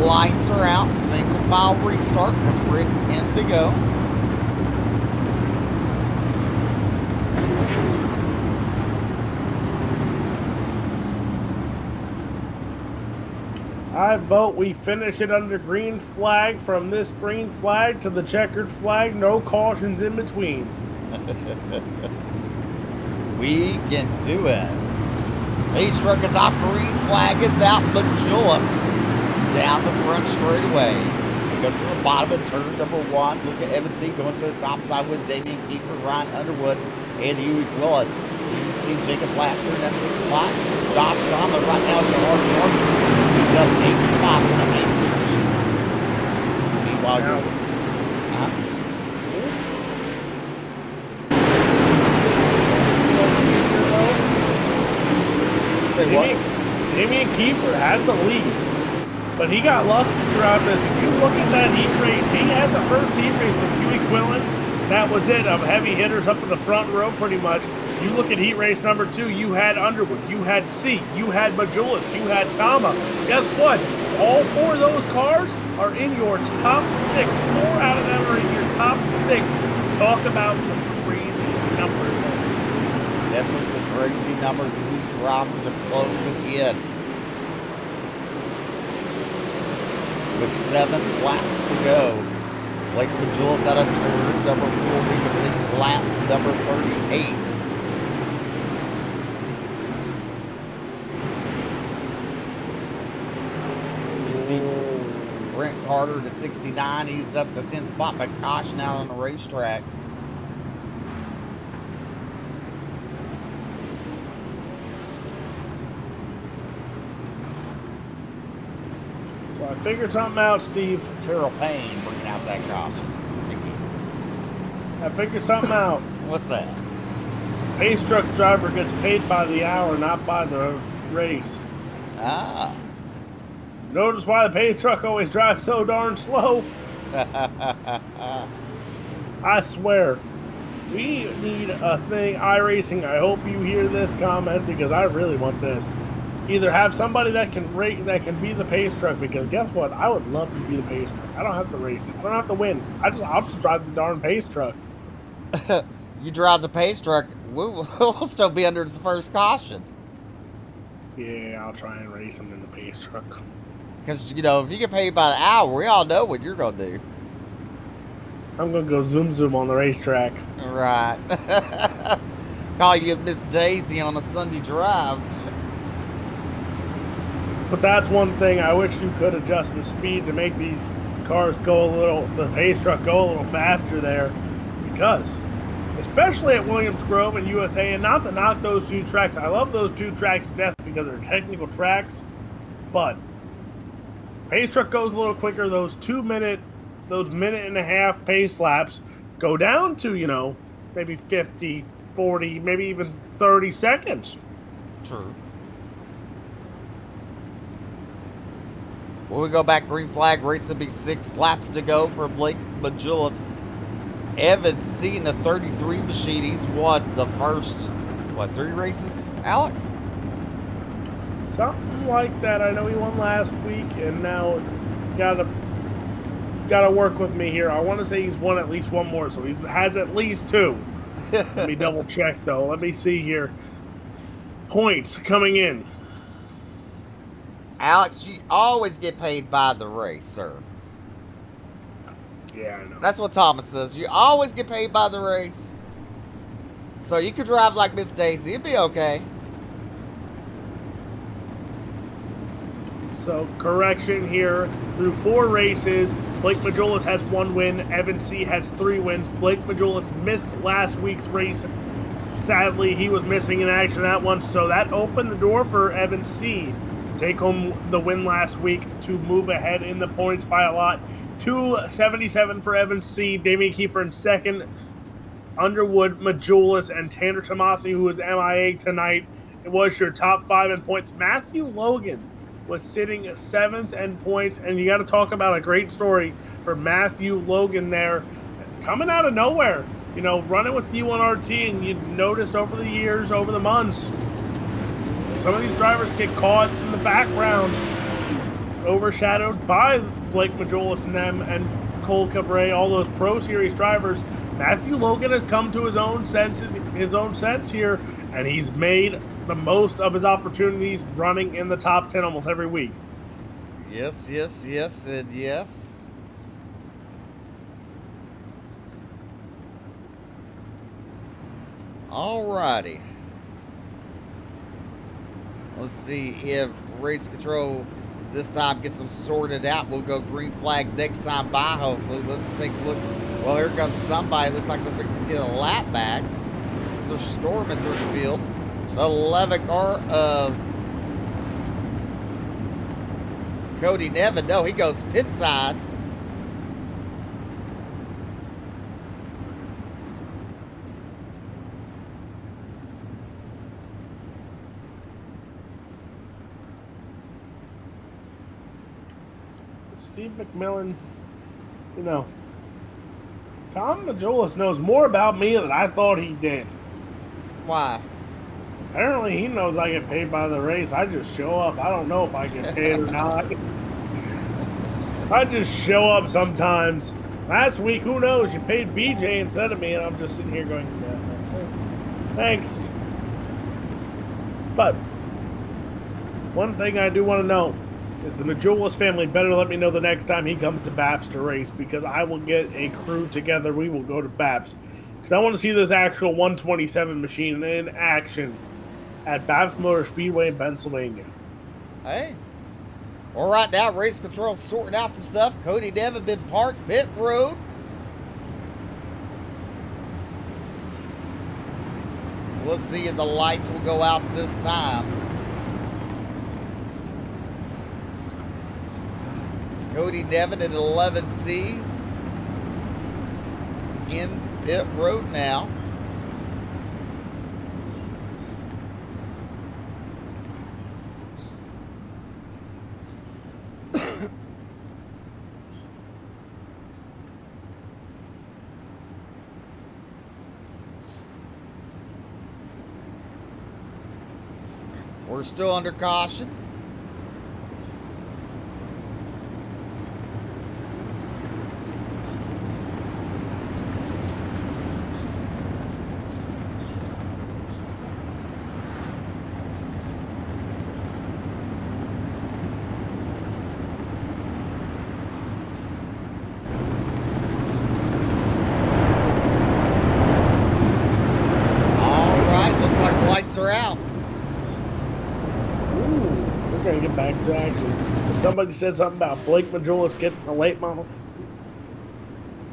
Lights are out. Single file restart because we're at 10 to go. I vote we finish it under green flag, from this green flag to the checkered flag, no cautions in between. We can do it. Pace truck is off, green flag is out, Majulis down the front straightaway. It goes to the bottom of turn number 1. Look at Evan C going to the top side with Damian Kiefer, Ryan Underwood, and Huey Quillen. You see Jacob Laster in that 6th spot. Josh Thomas right now is the hard charger. He's up 8 spots in the 8th position. Meanwhile, you're... Say what? Damian Kiefer had the lead, but he got lucky throughout this. If you look at that heat race, he had the first heat race with Huey Quillen. That was it, of heavy hitters up in the front row pretty much. You look at heat race number 2, you had Underwood, you had C, you had Majulis, you had Tama. Guess what? All 4 of those cars are in your top 6. 4 out of them are in your top 6. Talk about some crazy numbers. Definitely some crazy numbers as these drivers are closing in. With 7 laps to go. Blake Majulis out of turn number 4, completing lap number 38. You see Brent Carter to 69. He's up to 10th spot, but caution out on the racetrack. So I figured something out, Steve. Terrell Payne bringing out that caution. I figured something out. What's that? Pace truck driver gets paid by the hour, not by the race. Ah. Notice why the pace truck always drives so darn slow? I swear. We need a thing, iRacing. I hope you hear this comment because I really want this. Either have somebody that can be the pace truck, because guess what? I would love to be the pace truck. I don't have to race. I don't have to win. I'll just drive the darn pace truck. You drive the pace truck, we'll still be under the first caution. Yeah, I'll try and race them in the pace truck. Because, you know, if you get paid by the hour, we all know what you're going to do. I'm going to go zoom on the racetrack. Right. Call you Miss Daisy on a Sunday drive. But that's one thing. I wish you could adjust the speeds and make these cars the pace truck go a little faster there. Because, especially at Williams Grove and USA, and not to knock those 2 tracks. I love those 2 tracks to death because they're technical tracks. But pace truck goes a little quicker. Those minute and a half pace laps go down to, you know, maybe 50, 40, maybe even 30 seconds. True. When we go back, green flag race will be 6 laps to go for Blake Majulis. Evan C in the 33 machine. He's won the first, 3 races, Alex? Something like that. I know he won last week, and now gotta work with me here. I want to say he's won at least 1 more, so he has at least 2. Let me double check though. Let me see here. Points coming in. Alex, you always get paid by the race, sir. Yeah, I know. That's what Thomas says. You always get paid by the race. So you could drive like Miss Daisy. It'd be okay. So, correction here. Through 4 races, Blake Majulis has 1 win. Evan C has 3 wins. Blake Majulis missed last week's race. Sadly, he was missing in action that one. So that opened the door for Evan C to take home the win last week, to move ahead in the points by a lot, 277 for Evans C. Damian Kiefer in second. Underwood, Majulis, and Tanner Tomasi, who was MIA tonight. It was your top 5 in points. Matthew Logan was sitting 7th in points, and you got to talk about a great story for Matthew Logan there. Coming out of nowhere, running with D1RT, and you noticed over the years, over the months, some of these drivers get caught in the background, overshadowed by Blake Majulis and them, and Cole Cabre, all those Pro Series drivers. Matthew Logan has come to his own sense here, and he's made the most of his opportunities running in the top 10 almost every week. Yes, and yes. Alrighty. Let's see if race control this time gets them sorted out. We'll go green flag next time by, hopefully. Let's take a look. Well, here comes somebody. Looks like they're fixing to get a lap back. They're storming through the field. The 11 car of Cody Nevin. No, he goes pit side. Steve McMillan, Tom Majulis knows more about me than I thought he did. Why? Apparently he knows I get paid by the race. I just show up. I don't know if I get paid or not. I just show up sometimes. Last week, who knows? You paid BJ instead of me, and I'm just sitting here going, thanks. But one thing I do want to know is the Majulis family better let me know the next time he comes to BAPS to race, because I will get a crew together. We will go to BAPS because I want to see this actual 127 machine in action at BAPS Motor Speedway in Pennsylvania. Hey. All right, now race control sorting out some stuff. Cody Nevin been parked pit road. So let's see if the lights will go out this time. Cody Nevin at 11C in pit road now. We're still under caution. Are out. We're going to get back to action. Somebody said something about Blake Majulis getting a late model.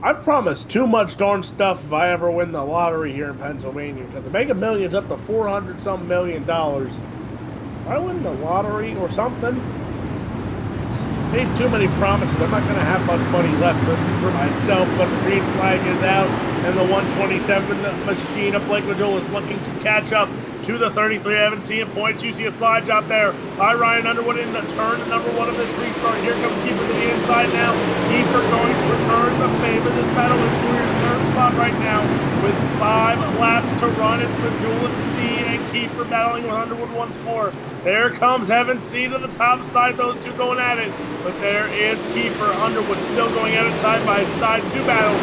I've promised too much darn stuff if I ever win the lottery here in Pennsylvania, because the Mega Million's up to $400-some million. If I win the lottery or something, made too many promises. I'm not going to have much money left for myself, but the green flag is out, and the 127 machine of Blake Majulis looking to catch up to the 33. I haven't seen points. You see a slide job there by Ryan Underwood in the turn number 1 of this restart. Here comes Kiefer to the inside now. Kiefer going to return the favor. This battle is for your third spot right now with 5 laps to run. It's Majulis C and Kiefer battling with Underwood once more. There comes Evan C to the top side. Those two going at it. But there is Kiefer. Underwood still going at it side by side. 2 battles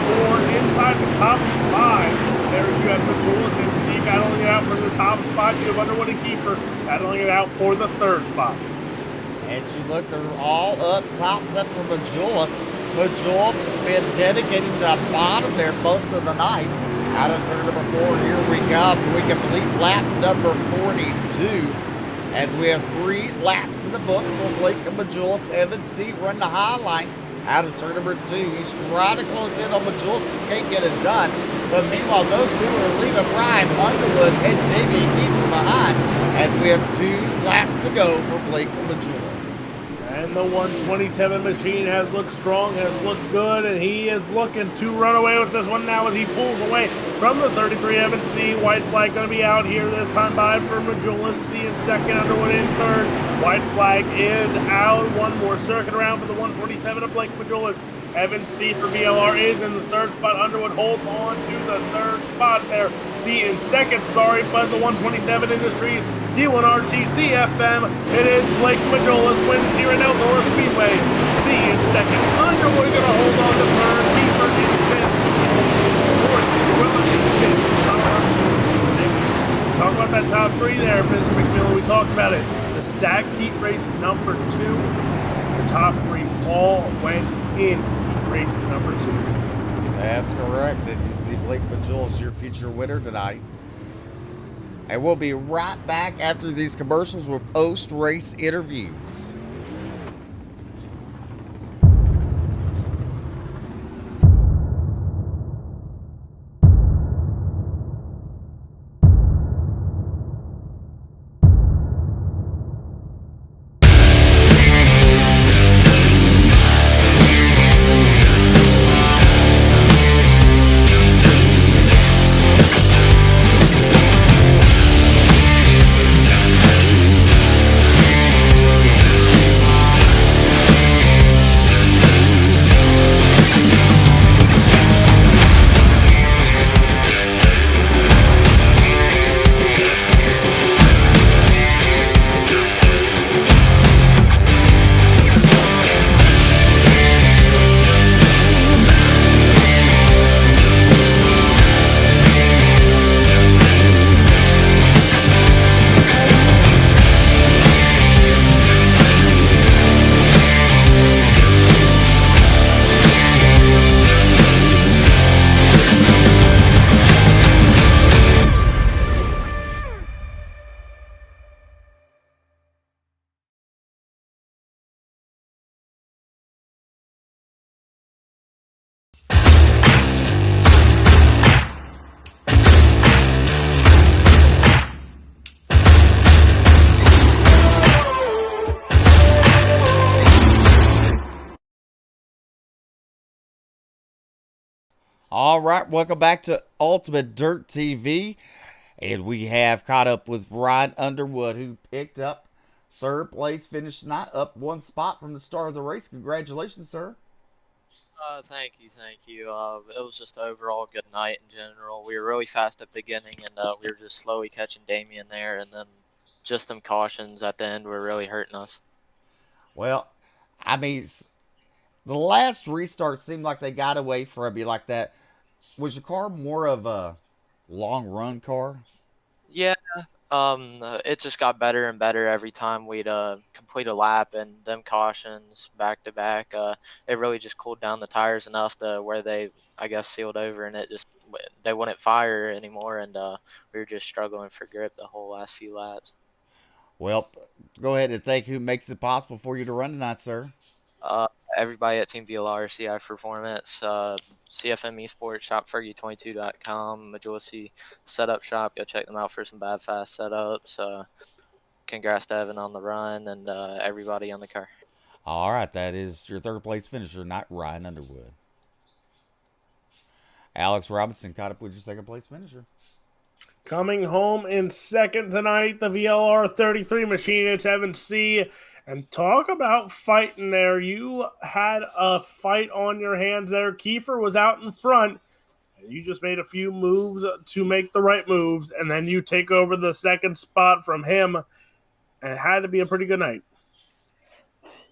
for inside the top 5. There you have Majulis and C battling it out for the top spot. You have Underwood and Kiefer battling it out for the 3rd spot. As you look, they're all up top except for Majulis. Majulis has been dedicating to the bottom there most of the night. Out of turn number 4, here we go. We complete lap number 42. As we have 3 laps in the books for Blake and Majulis. Evan C run the high line. Out of turn number 2, he's trying to close in on Majulis, just can't get it done. But meanwhile, those two are leaving Ryan Underwood and Damian Kiefer behind as we have 2 laps to go for Blake and Majulis. And And the 127 machine has looked strong, has looked good, and he is looking to run away with this one now as he pulls away from the 33 M&C. White flag going to be out here this time by for Majula C in second, Underwood in third. White flag is out. One more circuit around for the 127 of Blake Majulis. M&C for VLR is in the third spot. Underwood holds on to the third spot there. C in second, but the 127 Industries D1RT CFM. It is Blake Majolas wins here at Eldora Speedway. C in second. Underwood going to hold on to third. Kiefer in fifth. Fourth, Willis in fifth. Sixth. Talk about that top three there, Mr. McMillan. We talked about it. The stacked heat race number 2. The top three all went in heat race number 2. That's correct. And you see Blake Majulis, your future winner tonight. And we'll be right back after these commercials with post-race interviews. All right, welcome back to Ultimate Dirt TV. And we have caught up with Ryan Underwood, who picked up third place finish tonight, up one spot from the start of the race. Congratulations, sir. Thank you, thank you. It was just overall good night in general. We were really fast at the beginning, and we were just slowly catching Damien there, and then just them cautions at the end were really hurting us. Well, I mean, the last restart seemed like they got away from you like that. Was your car more of a long run car? Yeah, it just got better and better every time we'd complete a lap, and them cautions back to back. It really just cooled down the tires enough to where they, I guess, sealed over, and it just they wouldn't fire anymore, and we were just struggling for grip the whole last few laps. Well, go ahead and thank who makes it possible for you to run tonight, sir. Everybody at Team VLR, CI Performance, CFM Esports, ShopFergie22.com, Majority Setup Shop. Go check them out for some bad fast setups. Congrats to Evan on the run and everybody on the car. All right, that is your third place finisher, not Ryan Underwood. Alex Robinson caught up with your second place finisher. Coming home in second tonight, the VLR 33 machine. It's Evan C. And talk about fighting there. You had a fight on your hands there. Kiefer was out in front. You just made a few moves to make the right moves, and then you take over the second spot from him. And it had to be a pretty good night.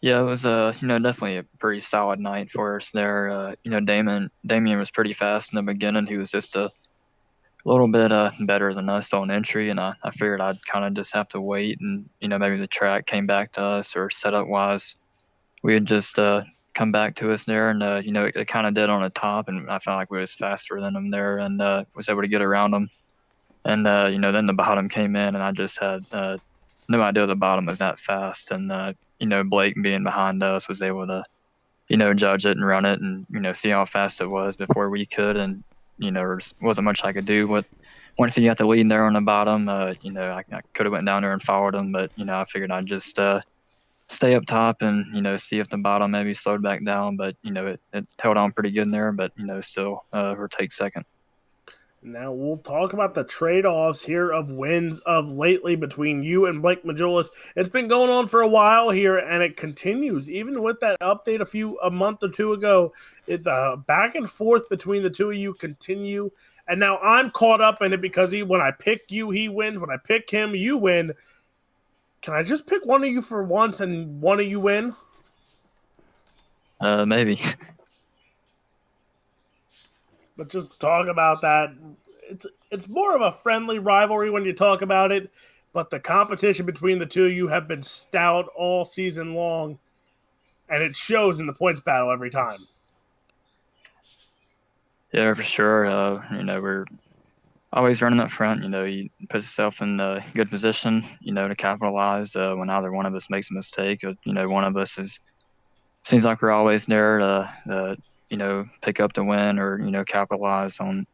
Yeah, it was definitely a pretty solid night for us there. Damien was pretty fast in the beginning. He was just a little bit better than us on entry, and I figured I'd kind of just have to wait, and maybe the track came back to us, or setup wise we had just come back to us there, and it kind of did on the top, and I felt like we was faster than them there, and was able to get around them, and then the bottom came in, and I just had no idea the bottom was that fast, and Blake being behind us was able to judge it and run it, and see how fast it was before we could, and there wasn't much I could do. But once he got the lead there on the bottom, I could have went down there and followed him, but I figured I'd just stay up top and see if the bottom maybe slowed back down. But it held on pretty good in there. But still overtake second. Now we'll talk about the trade-offs here of wins of lately between you and Blake Majulis. It's been going on for a while here, and it continues. Even with that update a month or two ago, the back and forth between the two of you continue. And now I'm caught up in it because when I pick you, he wins. When I pick him, you win. Can I just pick one of you for once and one of you win? Maybe. But just talk about that. It's more of a friendly rivalry when you talk about it, but the competition between the two of you have been stout all season long, and it shows in the points battle every time. Yeah, for sure. We're always running up front. You put yourself in a good position, to capitalize when either one of us makes a mistake. One of us seems like we're always there to pick up the win or capitalize on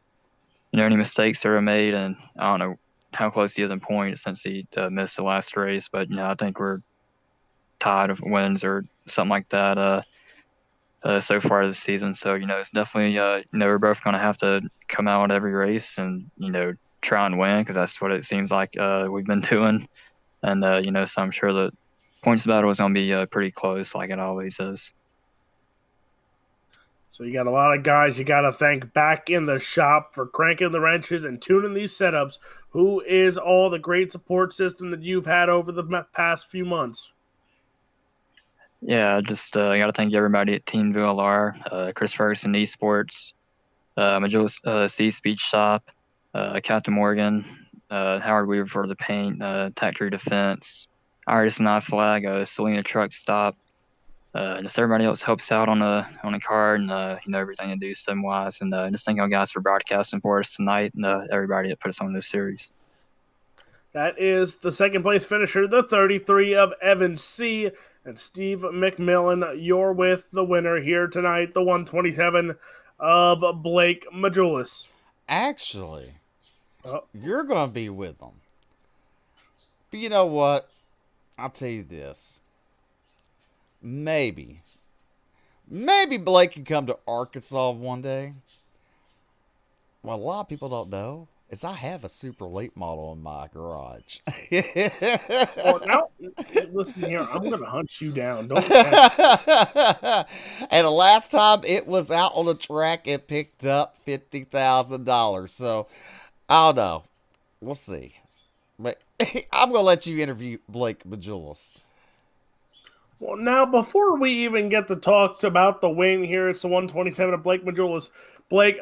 any mistakes that are made. And I don't know how close he is in points since he missed the last race, but I think we're tied of wins or something like that so far this season. So it's definitely we're both going to have to come out every race and try and win, because that's what it seems like we've been doing. And so I'm sure the points battle is going to be pretty close, like it always is. So you got a lot of guys you got to thank back in the shop for cranking the wrenches and tuning these setups. Who is all the great support system that you've had over the past few months? Yeah, I got to thank everybody at Team VLR, Chris Ferguson Esports, Majulis C Speed Shop, Captain Morgan, Howard Weaver for the paint, Tactory Defense, Iris and I Flag, Selena Truck Stop. Just everybody else helps out on the card and everything they do STEM wise, and just thank you guys for broadcasting for us tonight, and everybody that put us on this series. That is the second place finisher, the 33 of Evan C. And Steve McMillan, you're with the winner here tonight, the 127 of Blake Majulis. Actually, you're going to be with them. But you know what? I'll tell you this. Maybe Blake can come to Arkansas one day. What a lot of people don't know is I have a super late model in my garage. Oh, now, listen here, I'm going to hunt you down. Don't. And the last time it was out on the track, it picked up $50,000. So I don't know. We'll see. But I'm going to let you interview Blake Majulis. Well, now, before we even get to talk about the win here, it's the 127 of Blake Majulis. Blake,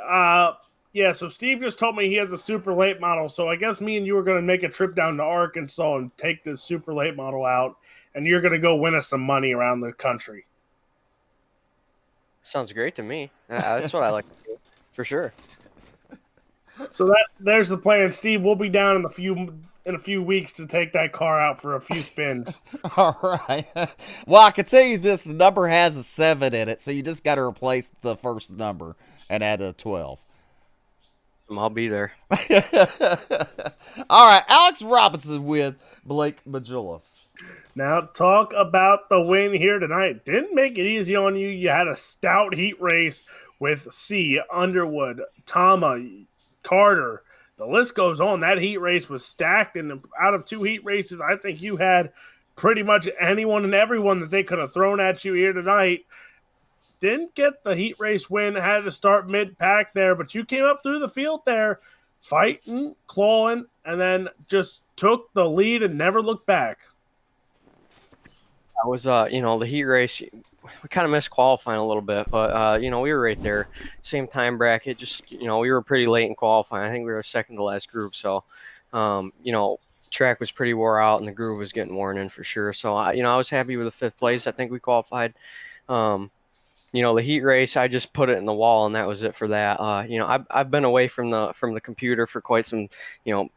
so Steve just told me he has a super late model, so I guess me and you are going to make a trip down to Arkansas and take this super late model out, and you're going to go win us some money around the country. Sounds great to me. That's what I like to do, for sure. So there's the plan, Steve. We'll be down in a few weeks to take that car out for a few spins. All right. Well, I can tell you this: the number has a 7 in it, so you just got to replace the first number and add a 12. I'll be there. All right, Alex Robinson with Blake Majulis. Now talk about the win here tonight. Didn't make it easy on you. You had a stout heat race with C, Underwood, Tama, Carter. The list goes on. That heat race was stacked, and out of 2 heat races, I think you had pretty much anyone and everyone that they could have thrown at you here tonight. Didn't get the heat race win, had to start mid-pack there, but you came up through the field there, fighting, clawing, and then just took the lead and never looked back. I was, the heat race, we kind of missed qualifying a little bit, but, we were right there. Same time bracket, just, we were pretty late in qualifying. I think we were second to last group, so, track was pretty wore out and the groove was getting worn in for sure. So, I was happy with the 5th place. I think we qualified. The heat race, I just put it in the wall, and that was it for that. I've been away from the computer for quite some,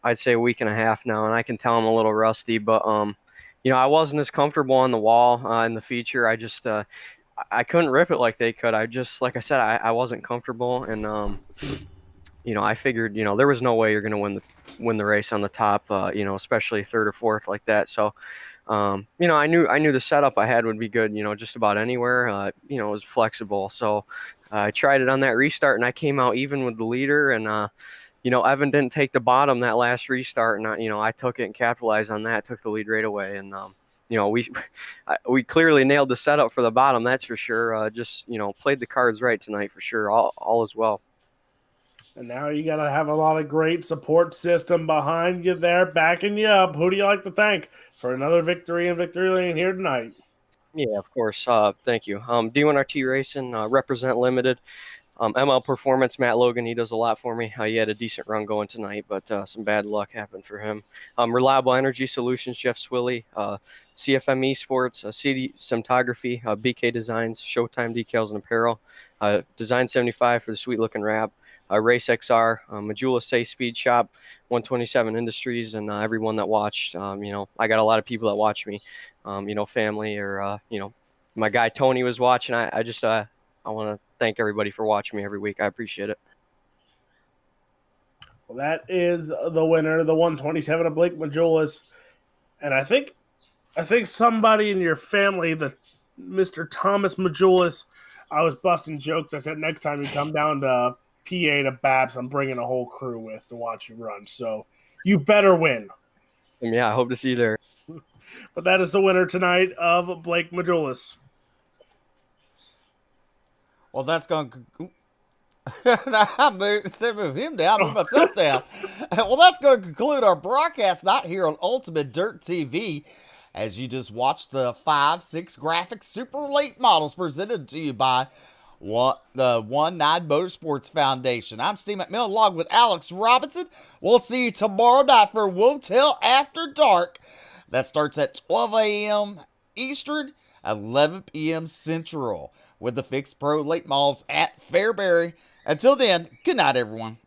I'd say a week and a half now, and I can tell I'm a little rusty, but I wasn't as comfortable on the wall in the feature. I just I couldn't rip it like they could. I just, like I said, I wasn't comfortable, and I figured there was no way you're gonna win the race on the top, especially 3rd or 4th like that. So I knew the setup I had would be good, just about anywhere. It was flexible. So I tried it on that restart, and I came out even with the leader. And Evan didn't take the bottom that last restart, and I took it and capitalized on that. Took the lead right away, and we we clearly nailed the setup for the bottom. That's for sure. Just played the cards right tonight for sure. All is well. And now you got to have a lot of great support system behind you there, backing you up. Who do you like to thank for another victory in Victory Lane here tonight? Yeah, of course. Thank you. D1RT Racing, Represent Limited. ML Performance, Matt Logan, he does a lot for me. He had a decent run going tonight, but some bad luck happened for him. Reliable Energy Solutions, Jeff Swilly, CFM Esports, CD Cinematography, BK Designs, Showtime Decals and Apparel, Design 75 for the sweet looking wrap, Race XR, Majula Say Speed Shop, 127 Industries, and everyone that watched. I got a lot of people that watch me, family or, my guy Tony was watching. I want to thank everybody for watching me every week. I appreciate it. Well, that is the winner, the 127 of Blake Majulis. And I think somebody in your family, the Mr. Thomas Majulis, I was busting jokes. I said next time you come down to PA to Babs, I'm bringing a whole crew with to watch you run. So you better win. Yeah, I hope to see you there. But that is the winner tonight of Blake Majulis. Well, that's going to... Instead of moving him down, move myself down. Well, that's going to conclude our broadcast night here on Ultimate Dirt TV. As you just watched the 5.6 graphic super late models presented to you by the One9 Motorsports Foundation. I'm Steve McMillan along with Alex Robinson. We'll see you tomorrow night for Wotel After Dark. That starts at 12 a.m. Eastern, 11 p.m. Central, with the Fixed Pro late models at Fairbury. Until then, good night, everyone.